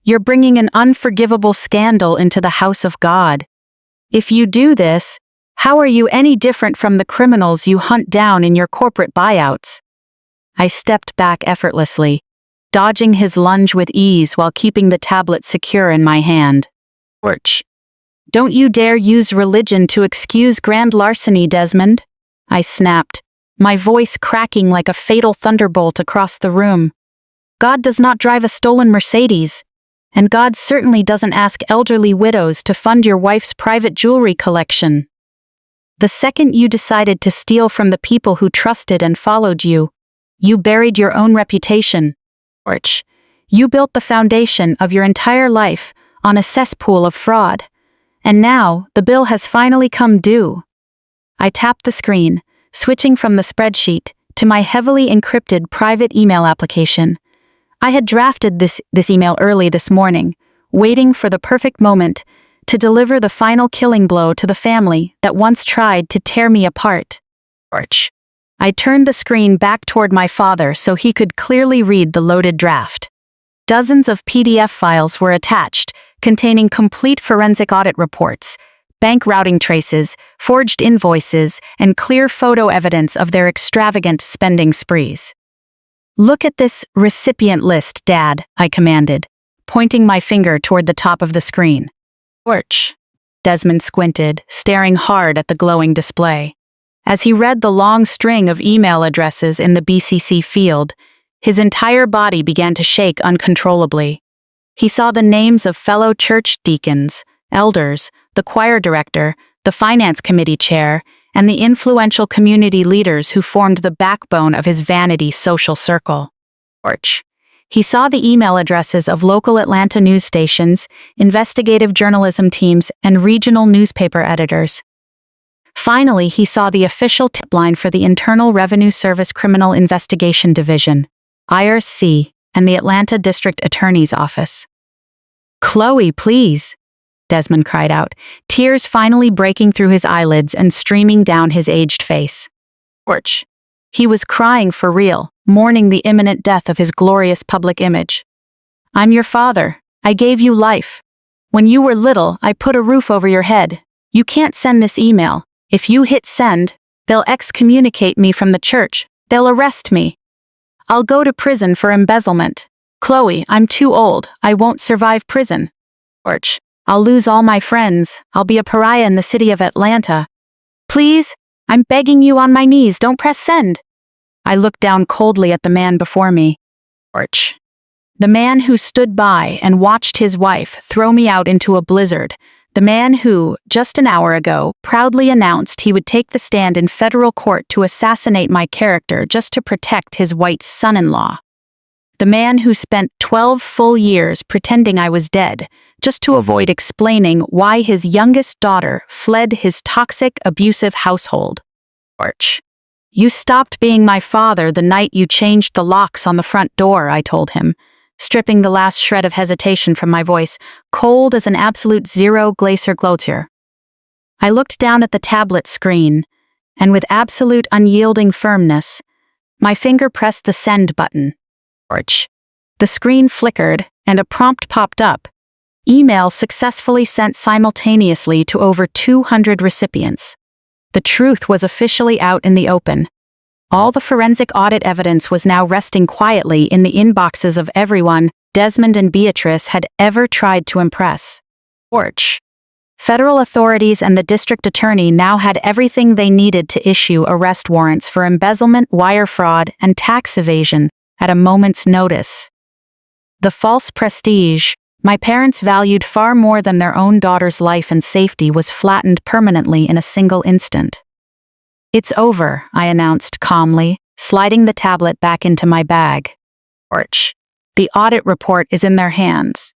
You're bringing an unforgivable scandal into the house of God. If you do this, how are you any different from the criminals you hunt down in your corporate buyouts? I stepped back effortlessly, dodging his lunge with ease while keeping the tablet secure in my hand. Don't you dare use religion to excuse grand larceny, Desmond, I snapped, my voice cracking like a fatal thunderbolt across the room. God does not drive a stolen Mercedes, and God certainly doesn't ask elderly widows to fund your wife's private jewelry collection. The second you decided to steal from the people who trusted and followed you, you buried your own reputation. You built the foundation of your entire life on a cesspool of fraud. And now, the bill has finally come due. I tapped the screen, switching from the spreadsheet to my heavily encrypted private email application. I had drafted this email early this morning, waiting for the perfect moment to deliver the final killing blow to the family that once tried to tear me apart. I turned the screen back toward my father so he could clearly read the loaded draft. Dozens of PDF files were attached, containing complete forensic audit reports, bank routing traces, forged invoices, and clear photo evidence of their extravagant spending sprees. "Look at this recipient list, Dad," I commanded, pointing my finger toward the top of the screen. Desmond squinted, staring hard at the glowing display. As he read the long string of email addresses in the BCC field, his entire body began to shake uncontrollably. He saw the names of fellow church deacons, elders, the choir director, the finance committee chair, and the influential community leaders who formed the backbone of his vanity social circle. He saw the email addresses of local Atlanta news stations, investigative journalism teams, and regional newspaper editors. Finally, he saw the official tip line for the Internal Revenue Service Criminal Investigation Division, IRC, and the Atlanta District Attorney's Office. "Chloe, please," Desmond cried out, tears finally breaking through his eyelids and streaming down his aged face. He was crying for real, mourning the imminent death of his glorious public image. "I'm your father. I gave you life. When you were little, I put a roof over your head. You can't send this email. If you hit send, they'll excommunicate me from the church. They'll arrest me. I'll go to prison for embezzlement. Chloe, I'm too old. I won't survive prison. I'll lose all my friends. I'll be a pariah in the city of Atlanta. Please, I'm begging you on my knees, don't press send." I looked down coldly at the man before me. The man who stood by and watched his wife throw me out into a blizzard. The man who, just an hour ago, proudly announced he would take the stand in federal court to assassinate my character just to protect his white son-in-law. The man who spent 12 full years pretending I was dead, just to avoid explaining why his youngest daughter fled his toxic, abusive household. "You stopped being my father the night you changed the locks on the front door," I told him, stripping the last shred of hesitation from my voice, cold as an absolute zero glacier glotier. I looked down at the tablet screen, and with absolute unyielding firmness, my finger pressed the send button. The screen flickered, and a prompt popped up. Email successfully sent simultaneously to over 200 recipients. The truth was officially out in the open. All the forensic audit evidence was now resting quietly in the inboxes of everyone Desmond and Beatrice had ever tried to impress. Federal authorities and the district attorney now had everything they needed to issue arrest warrants for embezzlement, wire fraud, and tax evasion at a moment's notice. The false prestige my parents valued far more than their own daughter's life and safety was flattened permanently in a single instant. "It's over," I announced calmly, sliding the tablet back into my bag. "The audit report is in their hands.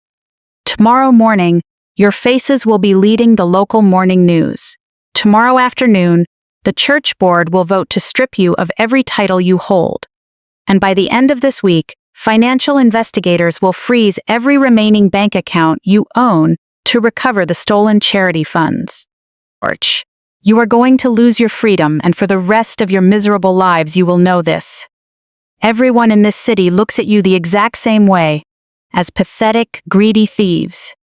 Tomorrow morning, your faces will be leading the local morning news. Tomorrow afternoon, the church board will vote to strip you of every title you hold. And by the end of this week, financial investigators will freeze every remaining bank account you own to recover the stolen charity funds. You are going to lose your freedom, and for the rest of your miserable lives you will know this. Everyone in this city looks at you the exact same way, as pathetic, greedy thieves."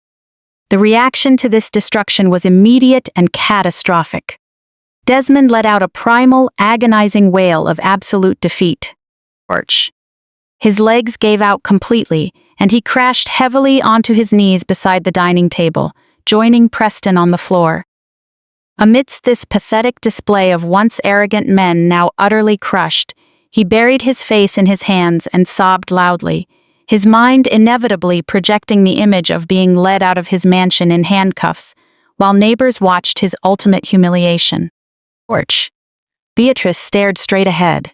The reaction to this destruction was immediate and catastrophic. Desmond let out a primal, agonizing wail of absolute defeat. His legs gave out completely, and he crashed heavily onto his knees beside the dining table, joining Preston on the floor. Amidst this pathetic display of once arrogant men now utterly crushed, he buried his face in his hands and sobbed loudly, his mind inevitably projecting the image of being led out of his mansion in handcuffs, while neighbors watched his ultimate humiliation. Porch. Beatrice stared straight ahead.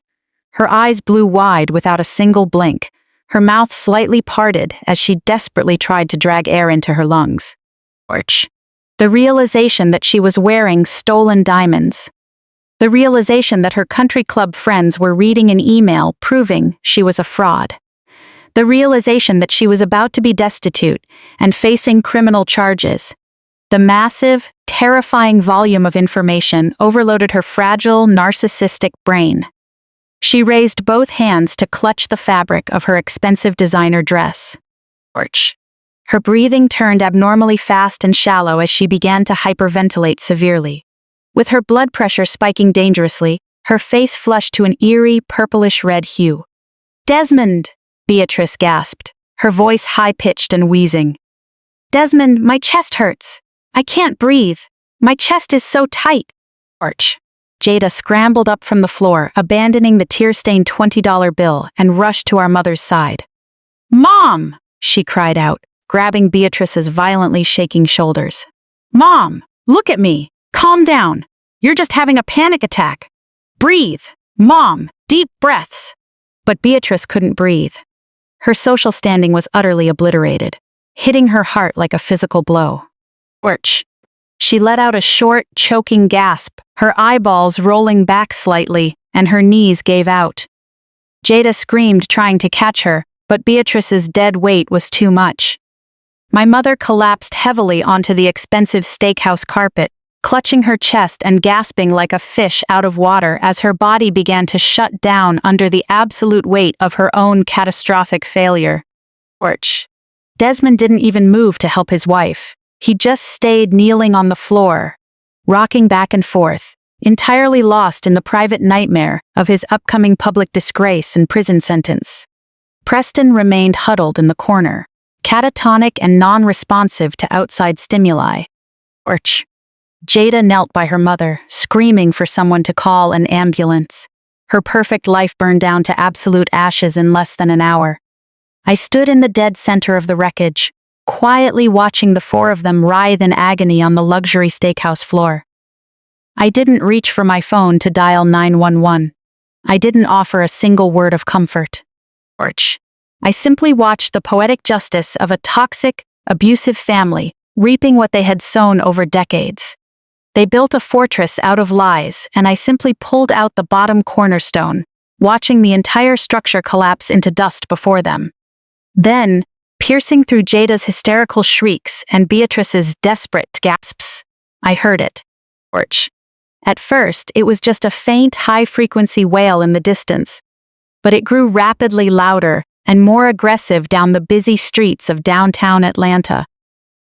Her eyes blew wide without a single blink, her mouth slightly parted as she desperately tried to drag air into her lungs. Porch. The realization that she was wearing stolen diamonds. The realization that her country club friends were reading an email proving she was a fraud. The realization that she was about to be destitute and facing criminal charges. The massive, terrifying volume of information overloaded her fragile, narcissistic brain. She raised both hands to clutch the fabric of her expensive designer dress. Porch. Her breathing turned abnormally fast and shallow as she began to hyperventilate severely. With her blood pressure spiking dangerously, her face flushed to an eerie, purplish-red hue. "Desmond!" Beatrice gasped, her voice high-pitched and wheezing. "Desmond, my chest hurts. I can't breathe. My chest is so tight." Porch. Jada scrambled up from the floor, abandoning the tear-stained $20 bill, and rushed to our mother's side. "Mom!" she cried out, grabbing Beatrice's violently shaking shoulders. "Mom, look at me. Calm down. You're just having a panic attack. Breathe. Mom, deep breaths." But Beatrice couldn't breathe. Her social standing was utterly obliterated, hitting her heart like a physical blow. Porch. She let out a short, choking gasp, her eyeballs rolling back slightly, and her knees gave out. Jada screamed, trying to catch her, but Beatrice's dead weight was too much. My mother collapsed heavily onto the expensive steakhouse carpet, clutching her chest and gasping like a fish out of water as her body began to shut down under the absolute weight of her own catastrophic failure. Porch. Desmond didn't even move to help his wife. He just stayed kneeling on the floor, rocking back and forth, entirely lost in the private nightmare of his upcoming public disgrace and prison sentence. Preston remained huddled in the corner, catatonic and non-responsive to outside stimuli. Porch. Jada knelt by her mother, screaming for someone to call an ambulance. Her perfect life burned down to absolute ashes in less than an hour. I stood in the dead center of the wreckage, quietly watching the four of them writhe in agony on the luxury steakhouse floor. I didn't reach for my phone to dial 911. I didn't offer a single word of comfort. Porch. I simply watched the poetic justice of a toxic, abusive family reaping what they had sown over decades. They built a fortress out of lies, and I simply pulled out the bottom cornerstone, watching the entire structure collapse into dust before them. Then, piercing through Jada's hysterical shrieks and Beatrice's desperate gasps, I heard it. Porch. At first, it was just a faint, high-frequency wail in the distance, but it grew rapidly louder and more aggressive down the busy streets of downtown Atlanta.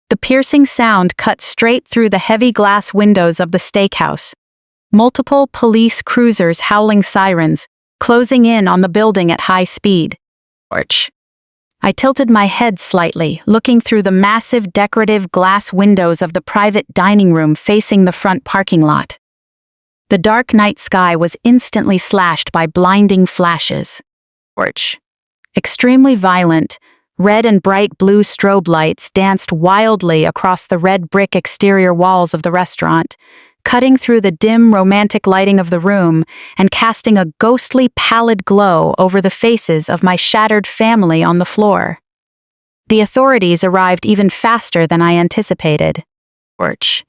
The piercing sound cut straight through the heavy glass windows of the steakhouse. Multiple police cruisers howling sirens, closing in on the building at high speed. Porch. I tilted my head slightly, looking through the massive decorative glass windows of the private dining room facing the front parking lot. The dark night sky was instantly slashed by blinding flashes. Porch. Extremely violent, red and bright blue strobe lights danced wildly across the red brick exterior walls of the restaurant, cutting through the dim, romantic lighting of the room and casting a ghostly, pallid glow over the faces of my shattered family on the floor. The authorities arrived even faster than I anticipated. Porch.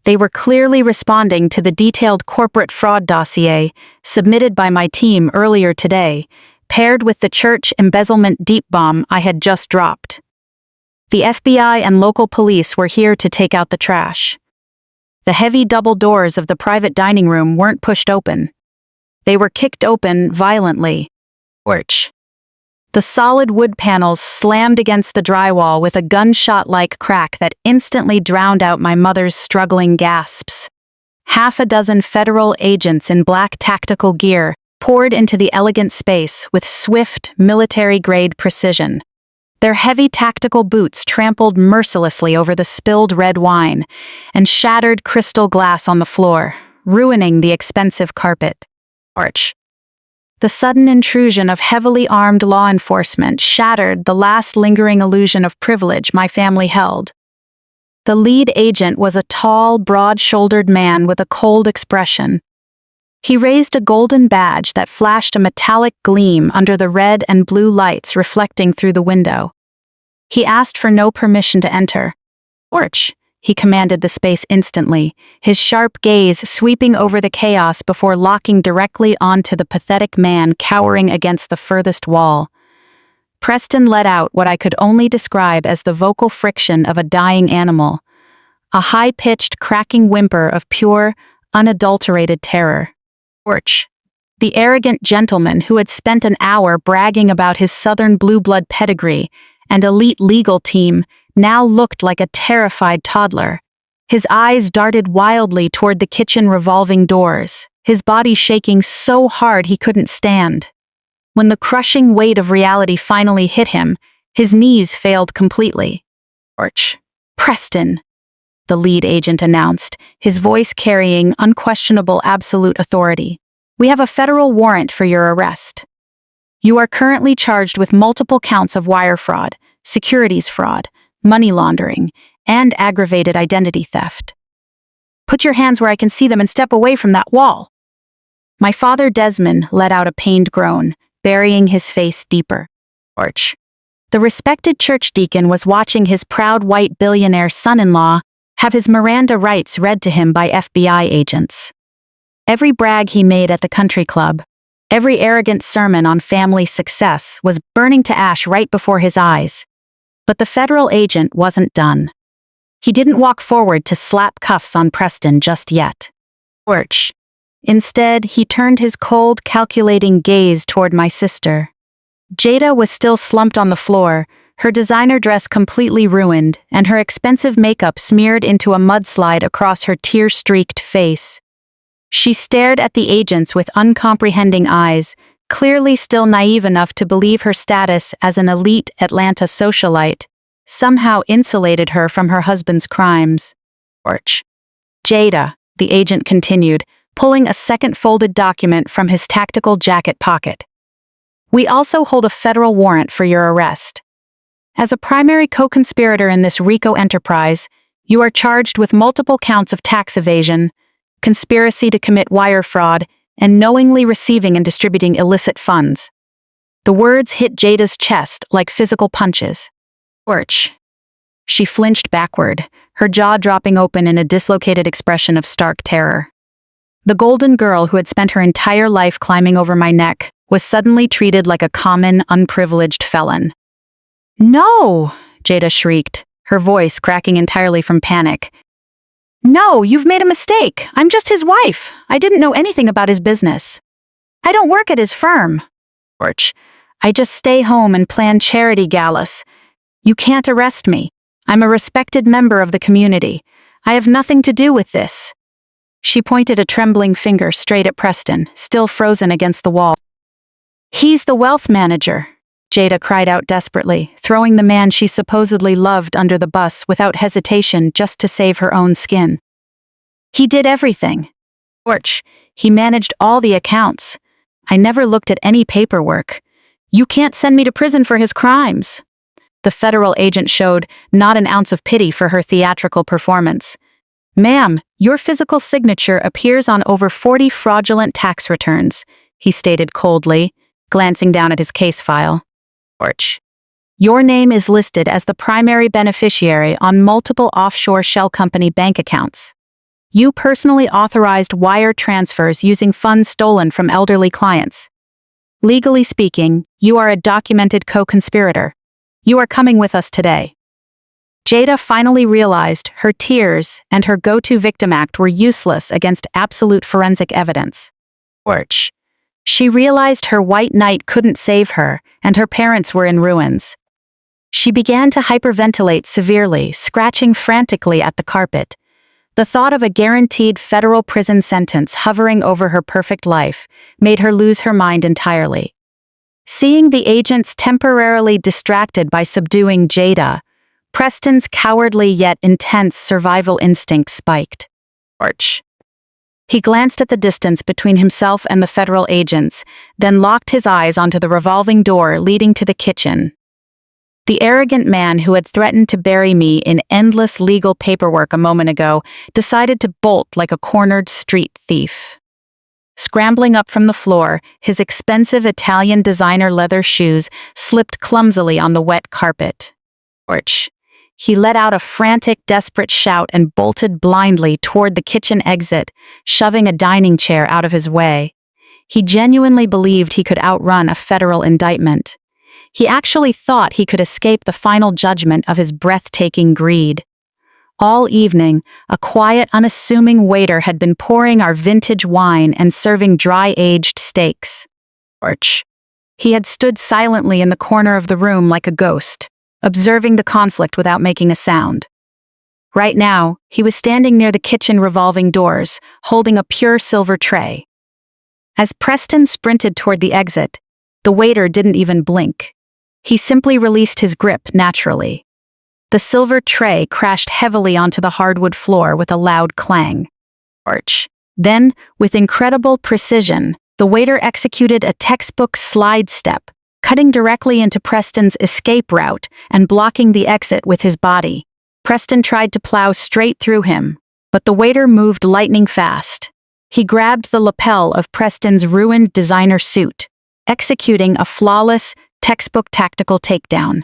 They were clearly responding to the detailed corporate fraud dossier submitted by my team earlier today, paired with the church embezzlement deep bomb I had just dropped. The FBI and local police were here to take out the trash. The heavy double doors of the private dining room weren't pushed open. They were kicked open violently. Porch. The solid wood panels slammed against the drywall with a gunshot-like crack that instantly drowned out my mother's struggling gasps. Half a dozen federal agents in black tactical gear poured into the elegant space with swift, military-grade precision. Their heavy tactical boots trampled mercilessly over the spilled red wine and shattered crystal glass on the floor, ruining the expensive carpet. Porch. The sudden intrusion of heavily armed law enforcement shattered the last lingering illusion of privilege my family held. The lead agent was a tall, broad-shouldered man with a cold expression, He raised a golden badge that flashed a metallic gleam under the red and blue lights reflecting through the window. He asked for no permission to enter. "Porch," he commanded the space instantly, his sharp gaze sweeping over the chaos before locking directly onto the pathetic man cowering against the furthest wall. Preston let out what I could only describe as the vocal friction of a dying animal, a high-pitched, cracking whimper of pure, unadulterated terror. Porch. The arrogant gentleman who had spent an hour bragging about his Southern blue blood pedigree and elite legal team now looked like a terrified toddler. His eyes darted wildly toward the kitchen revolving doors, his body shaking so hard he couldn't stand. When the crushing weight of reality finally hit him, his knees failed completely. "Porch. Preston," the lead agent announced, his voice carrying unquestionable absolute authority. "We have a federal warrant for your arrest. You are currently charged with multiple counts of wire fraud, securities fraud, money laundering, and aggravated identity theft. Put your hands where I can see them and step away from that wall." My father Desmond let out a pained groan, burying his face deeper. "Porch." The respected church deacon was watching his proud white billionaire son-in-law have his Miranda rights read to him by FBI agents. Every brag he made at the country club, every arrogant sermon on family success was burning to ash right before his eyes. But the federal agent wasn't done. He didn't walk forward to slap cuffs on Preston just yet. "Porch." Instead, he turned his cold, calculating gaze toward my sister. Jada was still slumped on the floor, her designer dress completely ruined, and her expensive makeup smeared into a mudslide across her tear-streaked face. She stared at the agents with uncomprehending eyes, clearly still naive enough to believe her status as an elite Atlanta socialite somehow insulated her from her husband's crimes. "Porch." "Jada," the agent continued, pulling a second folded document from his tactical jacket pocket. "We also hold a federal warrant for your arrest. As a primary co-conspirator in this RICO enterprise, you are charged with multiple counts of tax evasion, conspiracy to commit wire fraud, and knowingly receiving and distributing illicit funds." The words hit Jada's chest like physical punches. "Porch." She flinched backward, her jaw dropping open in a dislocated expression of stark terror. The golden girl who had spent her entire life climbing over my neck was suddenly treated like a common, unprivileged felon. "No!" Jada shrieked, her voice cracking entirely from panic. "No, you've made a mistake. I'm just his wife. I didn't know anything about his business. I don't work at his firm." "Porch. I just stay home and plan charity galas. You can't arrest me. I'm a respected member of the community. I have nothing to do with this." She pointed a trembling finger straight at Preston, still frozen against the wall. "He's the wealth manager," Jada cried out desperately, throwing the man she supposedly loved under the bus without hesitation just to save her own skin. "He did everything. Porch. He managed all the accounts. I never looked at any paperwork. You can't send me to prison for his crimes." The federal agent showed not an ounce of pity for her theatrical performance. "Ma'am, your physical signature appears on over 40 fraudulent tax returns," he stated coldly, glancing down at his case file. "Porch. Your name is listed as the primary beneficiary on multiple offshore shell company bank accounts. You personally authorized wire transfers using funds stolen from elderly clients. Legally speaking, you are a documented co-conspirator. You are coming with us today." Jada finally realized her tears and her go-to victim act were useless against absolute forensic evidence. "Porch." She realized her white knight couldn't save her, and her parents were in ruins. She began to hyperventilate severely, scratching frantically at the carpet. The thought of a guaranteed federal prison sentence hovering over her perfect life made her lose her mind entirely. Seeing the agents temporarily distracted by subduing Jada, Preston's cowardly yet intense survival instinct spiked. "Porch." He glanced at the distance between himself and the federal agents, then locked his eyes onto the revolving door leading to the kitchen. The arrogant man who had threatened to bury me in endless legal paperwork a moment ago decided to bolt like a cornered street thief. Scrambling up from the floor, his expensive Italian designer leather shoes slipped clumsily on the wet carpet. Porch. He let out a frantic, desperate shout and bolted blindly toward the kitchen exit, shoving a dining chair out of his way. He genuinely believed he could outrun a federal indictment. He actually thought he could escape the final judgment of his breathtaking greed. All evening, a quiet, unassuming waiter had been pouring our vintage wine and serving dry-aged steaks. Porch. He had stood silently in the corner of the room like a ghost, observing the conflict without making a sound. Right now, he was standing near the kitchen revolving doors, holding a pure silver tray. As Preston sprinted toward the exit, the waiter didn't even blink. He simply released his grip naturally. The silver tray crashed heavily onto the hardwood floor with a loud clang. Porch. Then, with incredible precision, the waiter executed a textbook slide step, cutting directly into Preston's escape route and blocking the exit with his body. Preston tried to plow straight through him, but the waiter moved lightning fast. He grabbed the lapel of Preston's ruined designer suit, executing a flawless, textbook tactical takedown.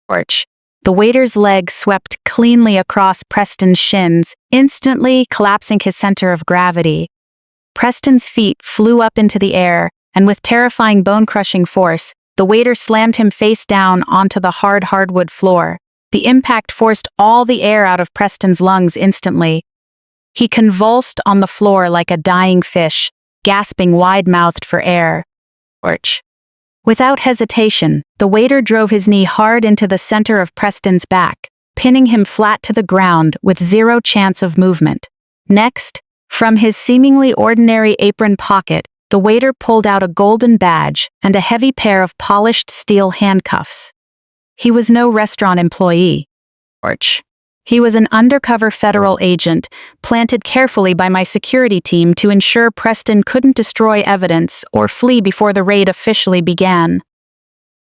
Porch. The waiter's leg swept cleanly across Preston's shins, instantly collapsing his center of gravity. Preston's feet flew up into the air, and with terrifying bone-crushing force, the waiter slammed him face down onto the hardwood floor. The impact forced all the air out of Preston's lungs instantly. He convulsed on the floor like a dying fish, gasping wide-mouthed for air. Porch. Without hesitation, the waiter drove his knee hard into the center of Preston's back, pinning him flat to the ground with zero chance of movement. Next, from his seemingly ordinary apron pocket, the waiter pulled out a golden badge and a heavy pair of polished steel handcuffs. He was no restaurant employee. Porch. He was an undercover federal agent, planted carefully by my security team to ensure Preston couldn't destroy evidence or flee before the raid officially began.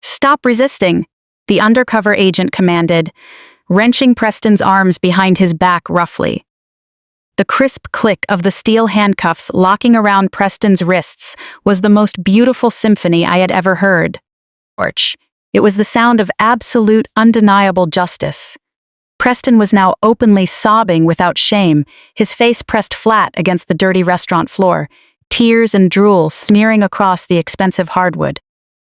"Stop resisting," the undercover agent commanded, wrenching Preston's arms behind his back roughly. The crisp click of the steel handcuffs locking around Preston's wrists was the most beautiful symphony I had ever heard. Porch. It was the sound of absolute, undeniable justice. Preston was now openly sobbing without shame, his face pressed flat against the dirty restaurant floor, tears and drool smearing across the expensive hardwood.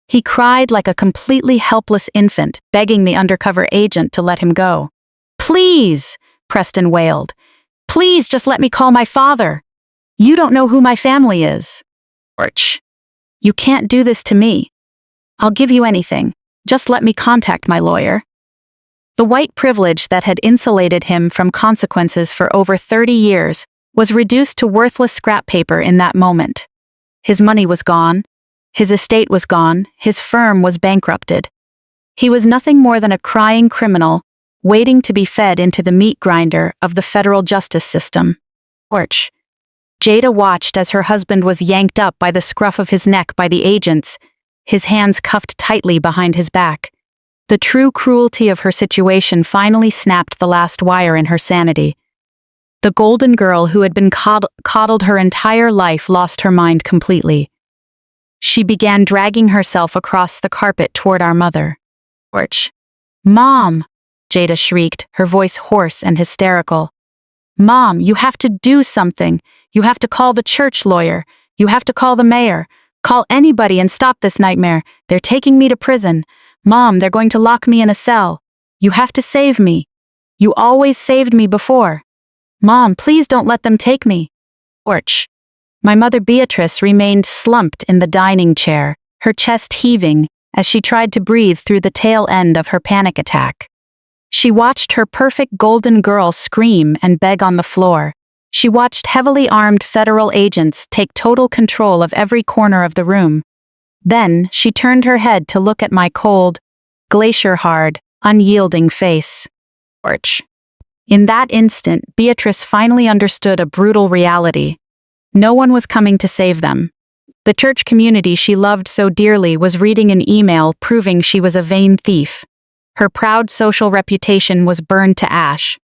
He cried like a completely helpless infant, begging the undercover agent to let him go. "Please," Preston wailed. "Please just let me call my father. You don't know who my family is." Porch. "You can't do this to me. I'll give you anything. Just let me contact my lawyer." The white privilege that had insulated him from consequences for over 30 years was reduced to worthless scrap paper in that moment. His money was gone. His estate was gone. His firm was bankrupted. He was nothing more than a crying criminal, waiting to be fed into the meat grinder of the federal justice system. Porch. Jada watched as her husband was yanked up by the scruff of his neck by the agents, his hands cuffed tightly behind his back. The true cruelty of her situation finally snapped the last wire in her sanity. The golden girl who had been coddled her entire life lost her mind completely. She began dragging herself across the carpet toward our mother. Porch. "Mom!" Jada shrieked, her voice hoarse and hysterical. "Mom, you have to do something. You have to call the church lawyer. You have to call the mayor. Call anybody and stop this nightmare. They're taking me to prison. Mom, they're going to lock me in a cell. You have to save me. You always saved me before. Mom, please don't let them take me." Porch. My mother Beatrice remained slumped in the dining chair, her chest heaving as she tried to breathe through the tail end of her panic attack. She watched her perfect golden girl scream and beg on the floor. She watched heavily armed federal agents take total control of every corner of the room. Then she turned her head to look at my cold, glacier-hard, unyielding face. Porch. In that instant, Beatrice finally understood a brutal reality. No one was coming to save them. The church community she loved so dearly was reading an email proving she was a vain thief. Her proud social reputation was burned to ash.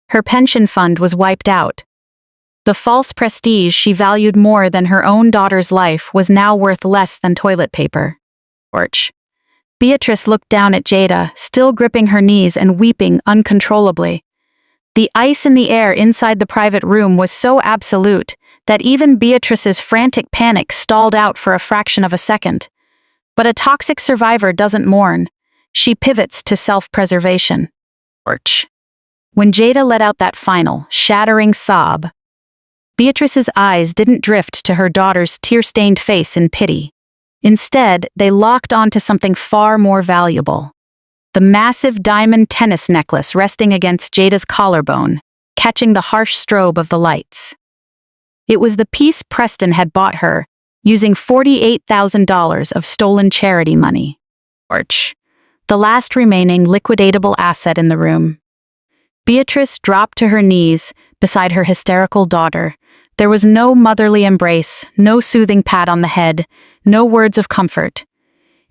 Her pension fund was wiped out. The false prestige she valued more than her own daughter's life was now worth less than toilet paper. Porch. Beatrice looked down at Jada, still gripping her knees and weeping uncontrollably. The ice in the air inside the private room was so absolute that even Beatrice's frantic panic stalled out for a fraction of a second. But a toxic survivor doesn't mourn. She pivots to self-preservation. Porch. When Jada let out that final, shattering sob, Beatrice's eyes didn't drift to her daughter's tear-stained face in pity. Instead, they locked onto something far more valuable. The massive diamond tennis necklace resting against Jada's collarbone, catching the harsh strobe of the lights. It was the piece Preston had bought her, using $48,000 of stolen charity money. Porch. The last remaining liquidatable asset in the room. Beatrice dropped to her knees beside her hysterical daughter. There was no motherly embrace, no soothing pat on the head, no words of comfort.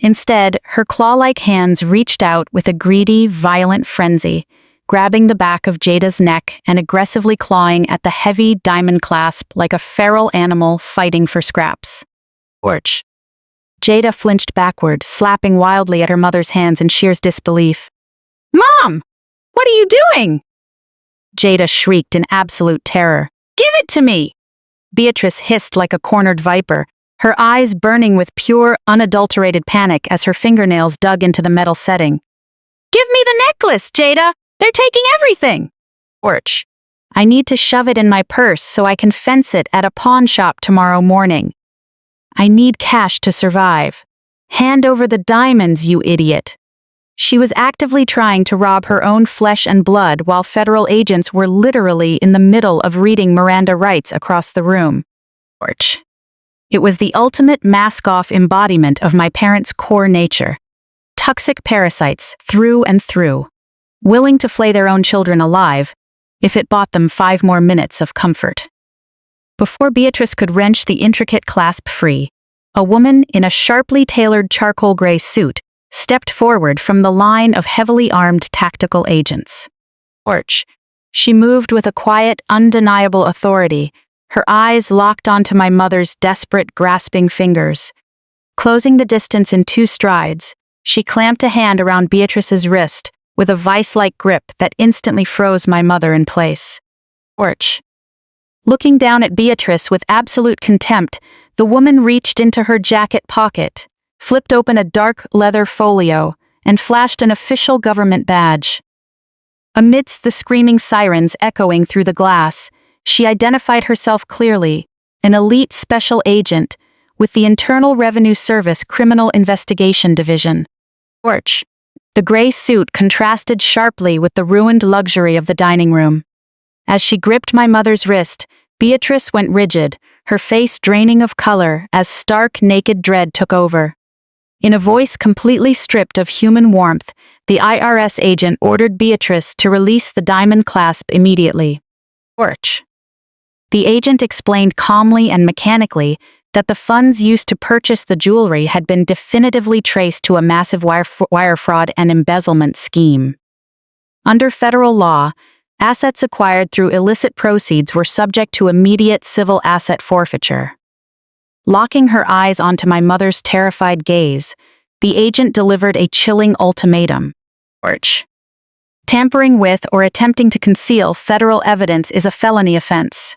Instead, her claw-like hands reached out with a greedy, violent frenzy, grabbing the back of Jada's neck and aggressively clawing at the heavy diamond clasp like a feral animal fighting for scraps. Porch. Jada flinched backward, slapping wildly at her mother's hands in sheer disbelief. "Mom! What are you doing?" Jada shrieked in absolute terror. "Give it to me!" Beatrice hissed like a cornered viper, her eyes burning with pure, unadulterated panic as her fingernails dug into the metal setting. "Give me the necklace, Jada! They're taking everything!" Porch. "I need to shove it in my purse so I can fence it at a pawn shop tomorrow morning. I need cash to survive. Hand over the diamonds, you idiot." She was actively trying to rob her own flesh and blood while federal agents were literally in the middle of reading Miranda rights across the room. Porch. It was the ultimate mask-off embodiment of my parents' core nature. Toxic parasites through and through, willing to flay their own children alive if it bought them 5 more minutes of comfort. Before Beatrice could wrench the intricate clasp free, a woman in a sharply tailored charcoal gray suit stepped forward from the line of heavily armed tactical agents. Porch. She moved with a quiet, undeniable authority, her eyes locked onto my mother's desperate, grasping fingers. Closing the distance in 2 strides, she clamped a hand around Beatrice's wrist with a vice-like grip that instantly froze my mother in place. Porch. Looking down at Beatrice with absolute contempt, the woman reached into her jacket pocket, flipped open a dark leather folio, and flashed an official government badge. Amidst the screaming sirens echoing through the glass, she identified herself clearly, an elite special agent with the Internal Revenue Service Criminal Investigation Division. Porch. The gray suit contrasted sharply with the ruined luxury of the dining room. As she gripped my mother's wrist, Beatrice went rigid, her face draining of color as stark, naked dread took over. In a voice completely stripped of human warmth, the IRS agent ordered Beatrice to release the diamond clasp immediately. Porch. The agent explained calmly and mechanically that the funds used to purchase the jewelry had been definitively traced to a massive wire fraud and embezzlement scheme. Under federal law, assets acquired through illicit proceeds were subject to immediate civil asset forfeiture. Locking her eyes onto my mother's terrified gaze, the agent delivered a chilling ultimatum. Porch. Tampering with or attempting to conceal federal evidence is a felony offense.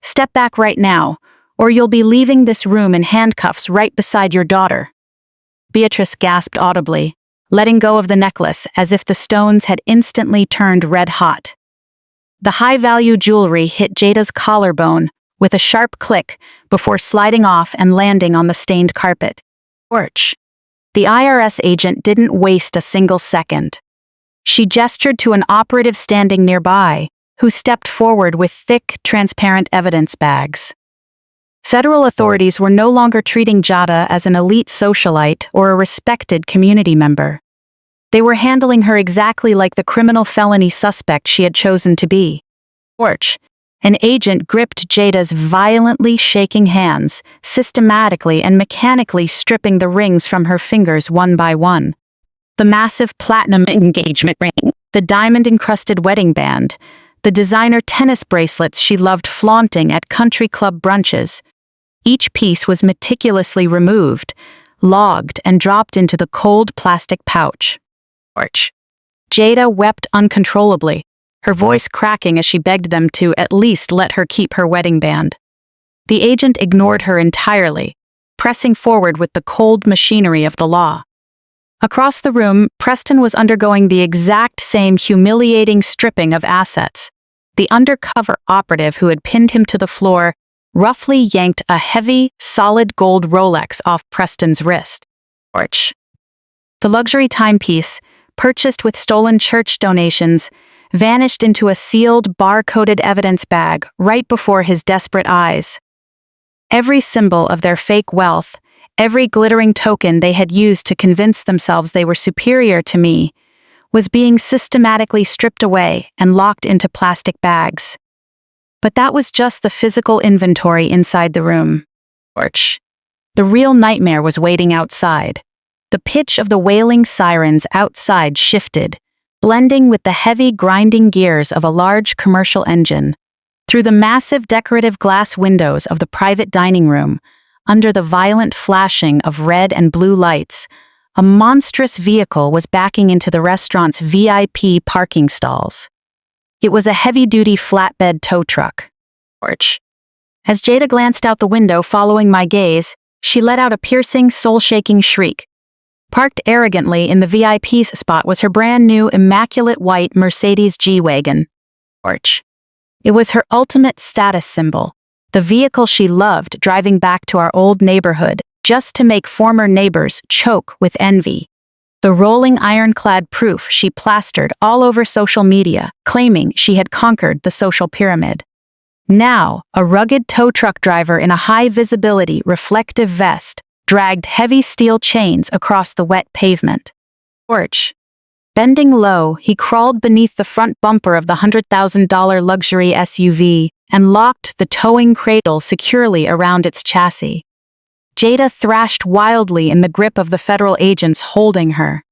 Step back right now, or you'll be leaving this room in handcuffs right beside your daughter. Beatrice gasped audibly, letting go of the necklace as if the stones had instantly turned red hot. The high-value jewelry hit Jada's collarbone with a sharp click before sliding off and landing on the stained carpet. Porch. The IRS agent didn't waste a single second. She gestured to an operative standing nearby, who stepped forward with thick, transparent evidence bags. Federal authorities were no longer treating Jada as an elite socialite or a respected community member. They were handling her exactly like the criminal felony suspect she had chosen to be. Porch. An agent gripped Jada's violently shaking hands, systematically and mechanically stripping the rings from her fingers one by one. The massive platinum engagement ring, the diamond-encrusted wedding band, the designer tennis bracelets she loved flaunting at country club brunches. Each piece was meticulously removed, logged, and dropped into the cold plastic pouch. Jada wept uncontrollably, her voice cracking as she begged them to at least let her keep her wedding band. The agent ignored her entirely, pressing forward with the cold machinery of the law. Across the room, Preston was undergoing the exact same humiliating stripping of assets. The undercover operative who had pinned him to the floor roughly yanked a heavy, solid gold Rolex off Preston's wrist. The luxury timepiece, purchased with stolen church donations, vanished into a sealed, bar-coded evidence bag right before his desperate eyes. Every symbol of their fake wealth, every glittering token they had used to convince themselves they were superior to me, was being systematically stripped away and locked into plastic bags. But that was just the physical inventory inside the room. The real nightmare was waiting outside. The pitch of the wailing sirens outside shifted, blending with the heavy grinding gears of a large commercial engine. Through the massive decorative glass windows of the private dining room, under the violent flashing of red and blue lights, a monstrous vehicle was backing into the restaurant's VIP parking stalls. It was a heavy-duty flatbed tow truck. As Jada glanced out the window following my gaze, she let out a piercing, soul-shaking shriek. Parked arrogantly in the VIP's spot was her brand-new, immaculate white Mercedes G-Wagon. It was her ultimate status symbol, the vehicle she loved driving back to our old neighborhood, just to make former neighbors choke with envy. The rolling ironclad proof she plastered all over social media, claiming she had conquered the social pyramid. Now, a rugged tow truck driver in a high-visibility, reflective vest dragged heavy steel chains across the wet pavement. Bending low, he crawled beneath the front bumper of the $100,000 luxury SUV and locked the towing cradle securely around its chassis. Jada thrashed wildly in the grip of the federal agents holding her.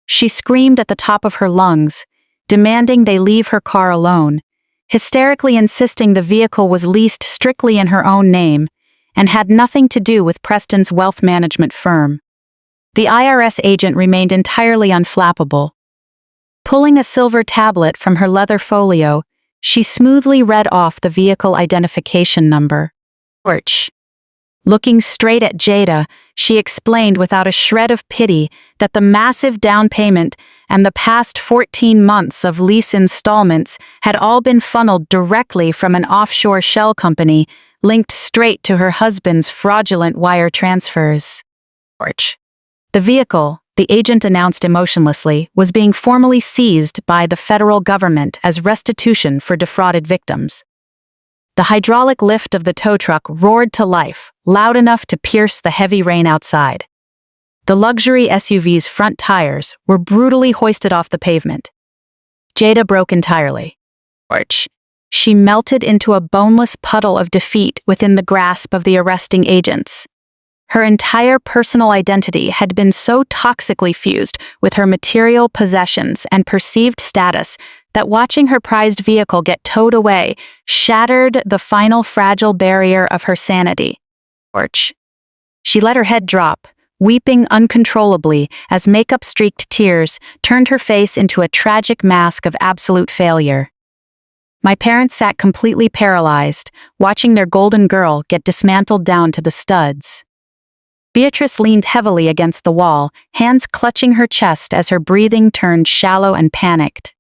She screamed at the top of her lungs, demanding they leave her car alone, hysterically insisting the vehicle was leased strictly in her own name and had nothing to do with Preston's wealth management firm. The IRS agent remained entirely unflappable. Pulling a silver tablet from her leather folio, she smoothly read off the vehicle identification number. Looking straight at Jada, she explained without a shred of pity that the massive down payment and the past 14 months of lease installments had all been funneled directly from an offshore shell company linked straight to her husband's fraudulent wire transfers. The vehicle, the agent announced emotionlessly, was being formally seized by the federal government as restitution for defrauded victims. The hydraulic lift of the tow truck roared to life, loud enough to pierce the heavy rain outside. The luxury SUV's front tires were brutally hoisted off the pavement. Jada broke entirely. She melted into a boneless puddle of defeat within the grasp of the arresting agents. Her entire personal identity had been so toxically fused with her material possessions and perceived status that watching her prized vehicle get towed away shattered the final fragile barrier of her sanity. She let her head drop, weeping uncontrollably as makeup-streaked tears turned her face into a tragic mask of absolute failure. My parents sat completely paralyzed, watching their golden girl get dismantled down to the studs. Beatrice leaned heavily against the wall, hands clutching her chest as her breathing turned shallow and panicked.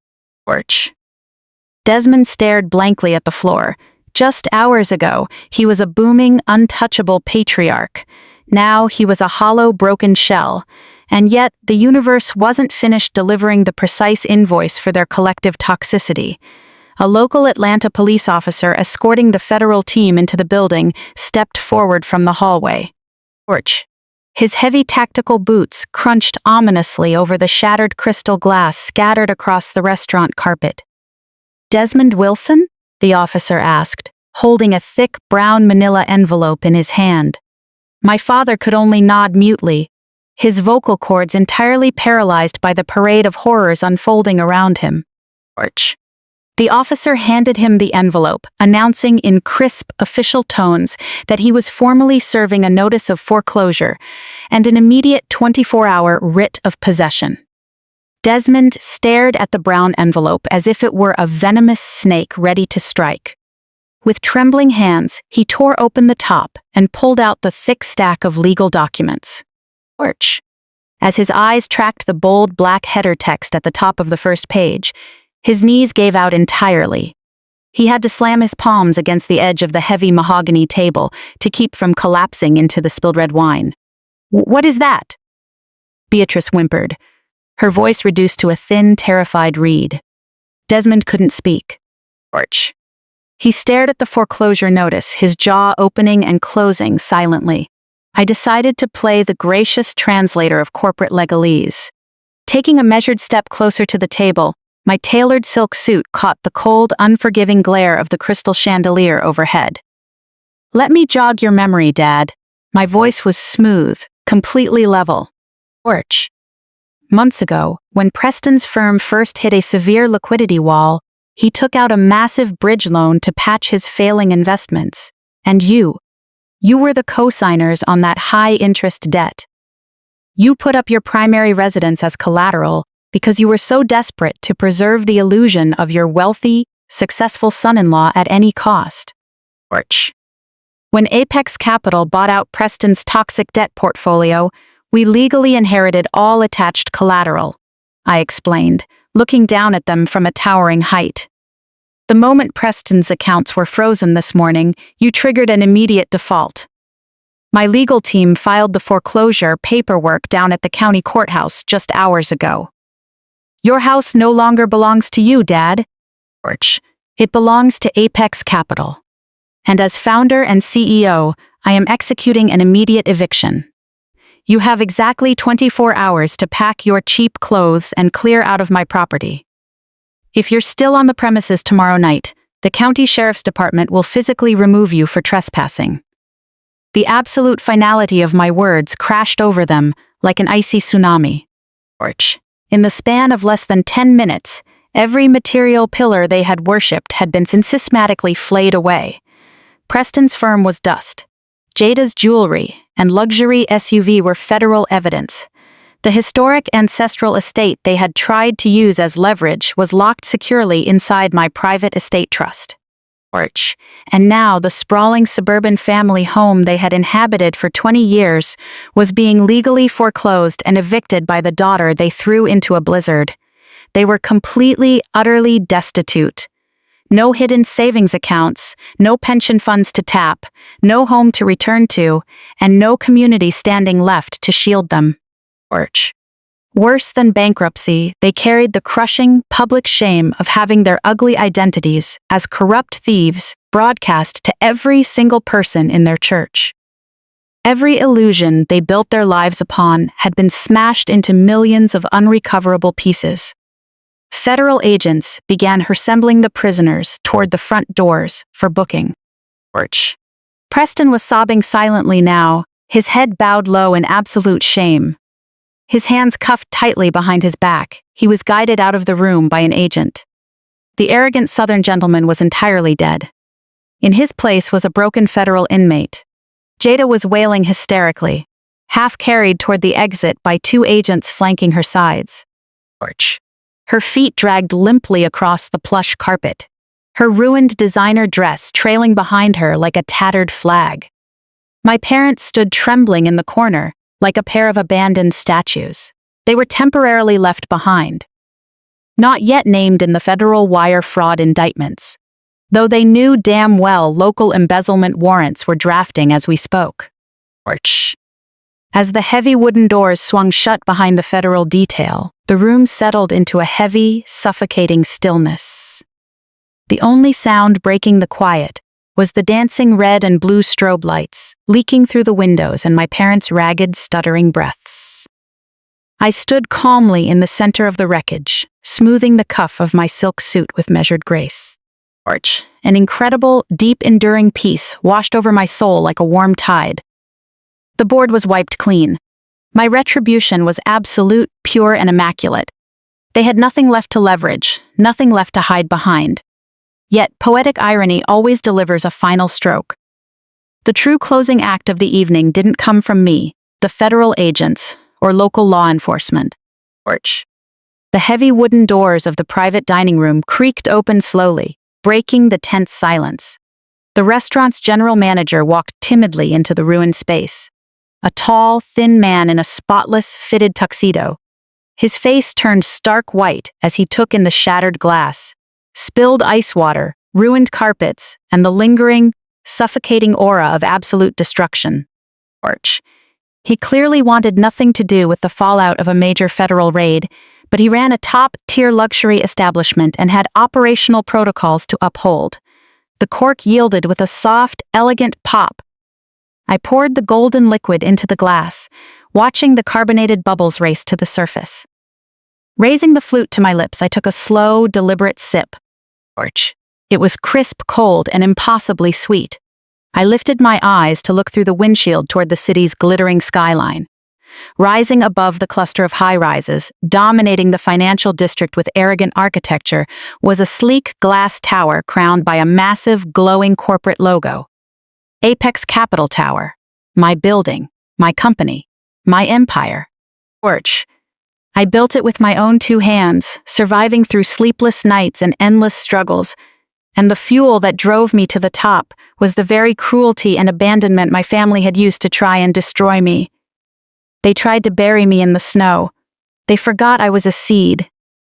Desmond stared blankly at the floor. Just hours ago, he was a booming, untouchable patriarch. Now he was a hollow, broken shell. And yet, the universe wasn't finished delivering the precise invoice for their collective toxicity. A local Atlanta police officer escorting the federal team into the building stepped forward from the hallway. His heavy tactical boots crunched ominously over the shattered crystal glass scattered across the restaurant carpet. "Desmond Wilson?" the officer asked, holding a thick brown manila envelope in his hand. My father could only nod mutely, his vocal cords entirely paralyzed by the parade of horrors unfolding around him. The officer handed him the envelope, announcing in crisp, official tones that he was formally serving a notice of foreclosure and an immediate 24-hour writ of possession. Desmond stared at the brown envelope as if it were a venomous snake ready to strike. With trembling hands, he tore open the top and pulled out the thick stack of legal documents. Orch. As his eyes tracked the bold black header text at the top of the first page, his knees gave out entirely. He had to slam his palms against the edge of the heavy mahogany table to keep from collapsing into the spilled red wine. "What is that?" Beatrice whimpered, her voice reduced to a thin, terrified reed. Desmond couldn't speak. Orch. He stared at the foreclosure notice, his jaw opening and closing silently. I decided to play the gracious translator of corporate legalese. Taking a measured step closer to the table, my tailored silk suit caught the cold, unforgiving glare of the crystal chandelier overhead. "Let me jog your memory, Dad." My voice was smooth, completely level. Orch. Months ago, when Preston's firm first hit a severe liquidity wall, he took out a massive bridge loan to patch his failing investments. And you were the co-signers on that high-interest debt. You put up your primary residence as collateral because you were so desperate to preserve the illusion of your wealthy, successful son-in-law at any cost. Orch. When Apex Capital bought out Preston's toxic debt portfolio, we legally inherited all attached collateral, I explained, looking down at them from a towering height. The moment Preston's accounts were frozen this morning, you triggered an immediate default. My legal team filed the foreclosure paperwork down at the county courthouse just hours ago. Your house no longer belongs to you, Dad. Orch. It belongs to Apex Capital. And as founder and CEO, I am executing an immediate eviction. You have exactly 24 hours to pack your cheap clothes and clear out of my property. If you're still on the premises tomorrow night, the county sheriff's department will physically remove you for trespassing. The absolute finality of my words crashed over them like an icy tsunami. Orch. In the span of less than 10 minutes, every material pillar they had worshipped had been systematically flayed away. Preston's firm was dust. Jada's jewelry and luxury SUV were federal evidence. The historic ancestral estate they had tried to use as leverage was locked securely inside my private estate trust. Orch. And now the sprawling suburban family home they had inhabited for 20 years was being legally foreclosed and evicted by the daughter they threw into a blizzard. They were completely, utterly destitute. No hidden savings accounts, no pension funds to tap, no home to return to, and no community standing left to shield them. Orch. Worse than bankruptcy, they carried the crushing, public shame of having their ugly identities as corrupt thieves broadcast to every single person in their church. Every illusion they built their lives upon had been smashed into millions of unrecoverable pieces. Federal agents began hurrying the prisoners toward the front doors for booking. Orch. Preston was sobbing silently now, his head bowed low in absolute shame. His hands cuffed tightly behind his back, he was guided out of the room by an agent. The arrogant Southern gentleman was entirely dead. In his place was a broken federal inmate. Jada was wailing hysterically, half carried toward the exit by 2 agents flanking her sides. Orch. Her feet dragged limply across the plush carpet, her ruined designer dress trailing behind her like a tattered flag. My parents stood trembling in the corner, like a pair of abandoned statues. They were temporarily left behind. Not yet named in the federal wire fraud indictments, though they knew damn well local embezzlement warrants were drafting as we spoke. Orch. As the heavy wooden doors swung shut behind the federal detail, the room settled into a heavy, suffocating stillness. The only sound breaking the quiet was the dancing red and blue strobe lights leaking through the windows and my parents' ragged, stuttering breaths. I stood calmly in the center of the wreckage, smoothing the cuff of my silk suit with measured grace. Orch. An incredible, deep, enduring peace washed over my soul like a warm tide. The board was wiped clean. My retribution was absolute, pure, and immaculate. They had nothing left to leverage, nothing left to hide behind. Yet poetic irony always delivers a final stroke. The true closing act of the evening didn't come from me, the federal agents, or local law enforcement. Porch. The heavy wooden doors of the private dining room creaked open slowly, breaking the tense silence. The restaurant's general manager walked timidly into the ruined space. A tall, thin man in a spotless, fitted tuxedo. His face turned stark white as he took in the shattered glass, spilled ice water, ruined carpets, and the lingering, suffocating aura of absolute destruction. Porch. He clearly wanted nothing to do with the fallout of a major federal raid, but he ran a top-tier luxury establishment and had operational protocols to uphold. The cork yielded with a soft, elegant pop. I poured the golden liquid into the glass, watching the carbonated bubbles race to the surface. Raising the flute to my lips, I took a slow, deliberate sip. It was crisp, cold, and impossibly sweet. I lifted my eyes to look through the windshield toward the city's glittering skyline. Rising above the cluster of high-rises, dominating the financial district with arrogant architecture, was a sleek glass tower crowned by a massive, glowing corporate logo. Apex Capital Tower. My building. My company. My empire. Porch. I built it with my own 2 hands, surviving through sleepless nights and endless struggles. And the fuel that drove me to the top was the very cruelty and abandonment my family had used to try and destroy me. They tried to bury me in the snow. They forgot I was a seed.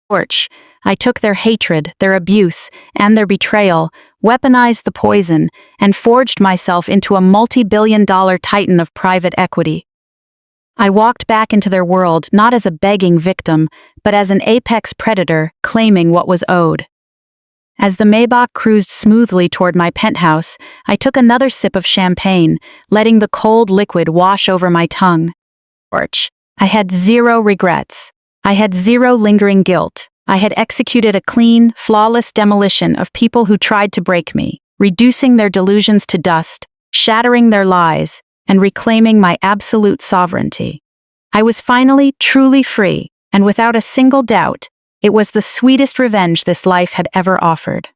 Porch. I took their hatred, their abuse, and their betrayal, weaponized the poison, and forged myself into a multi-billion-dollar titan of private equity. I walked back into their world not as a begging victim, but as an apex predator claiming what was owed. As the Maybach cruised smoothly toward my penthouse, I took another sip of champagne, letting the cold liquid wash over my tongue. Porch. I had 0 regrets. I had 0 lingering guilt. I had executed a clean, flawless demolition of people who tried to break me, reducing their delusions to dust, shattering their lies, and reclaiming my absolute sovereignty. I was finally truly free, and without a single doubt, it was the sweetest revenge this life had ever offered.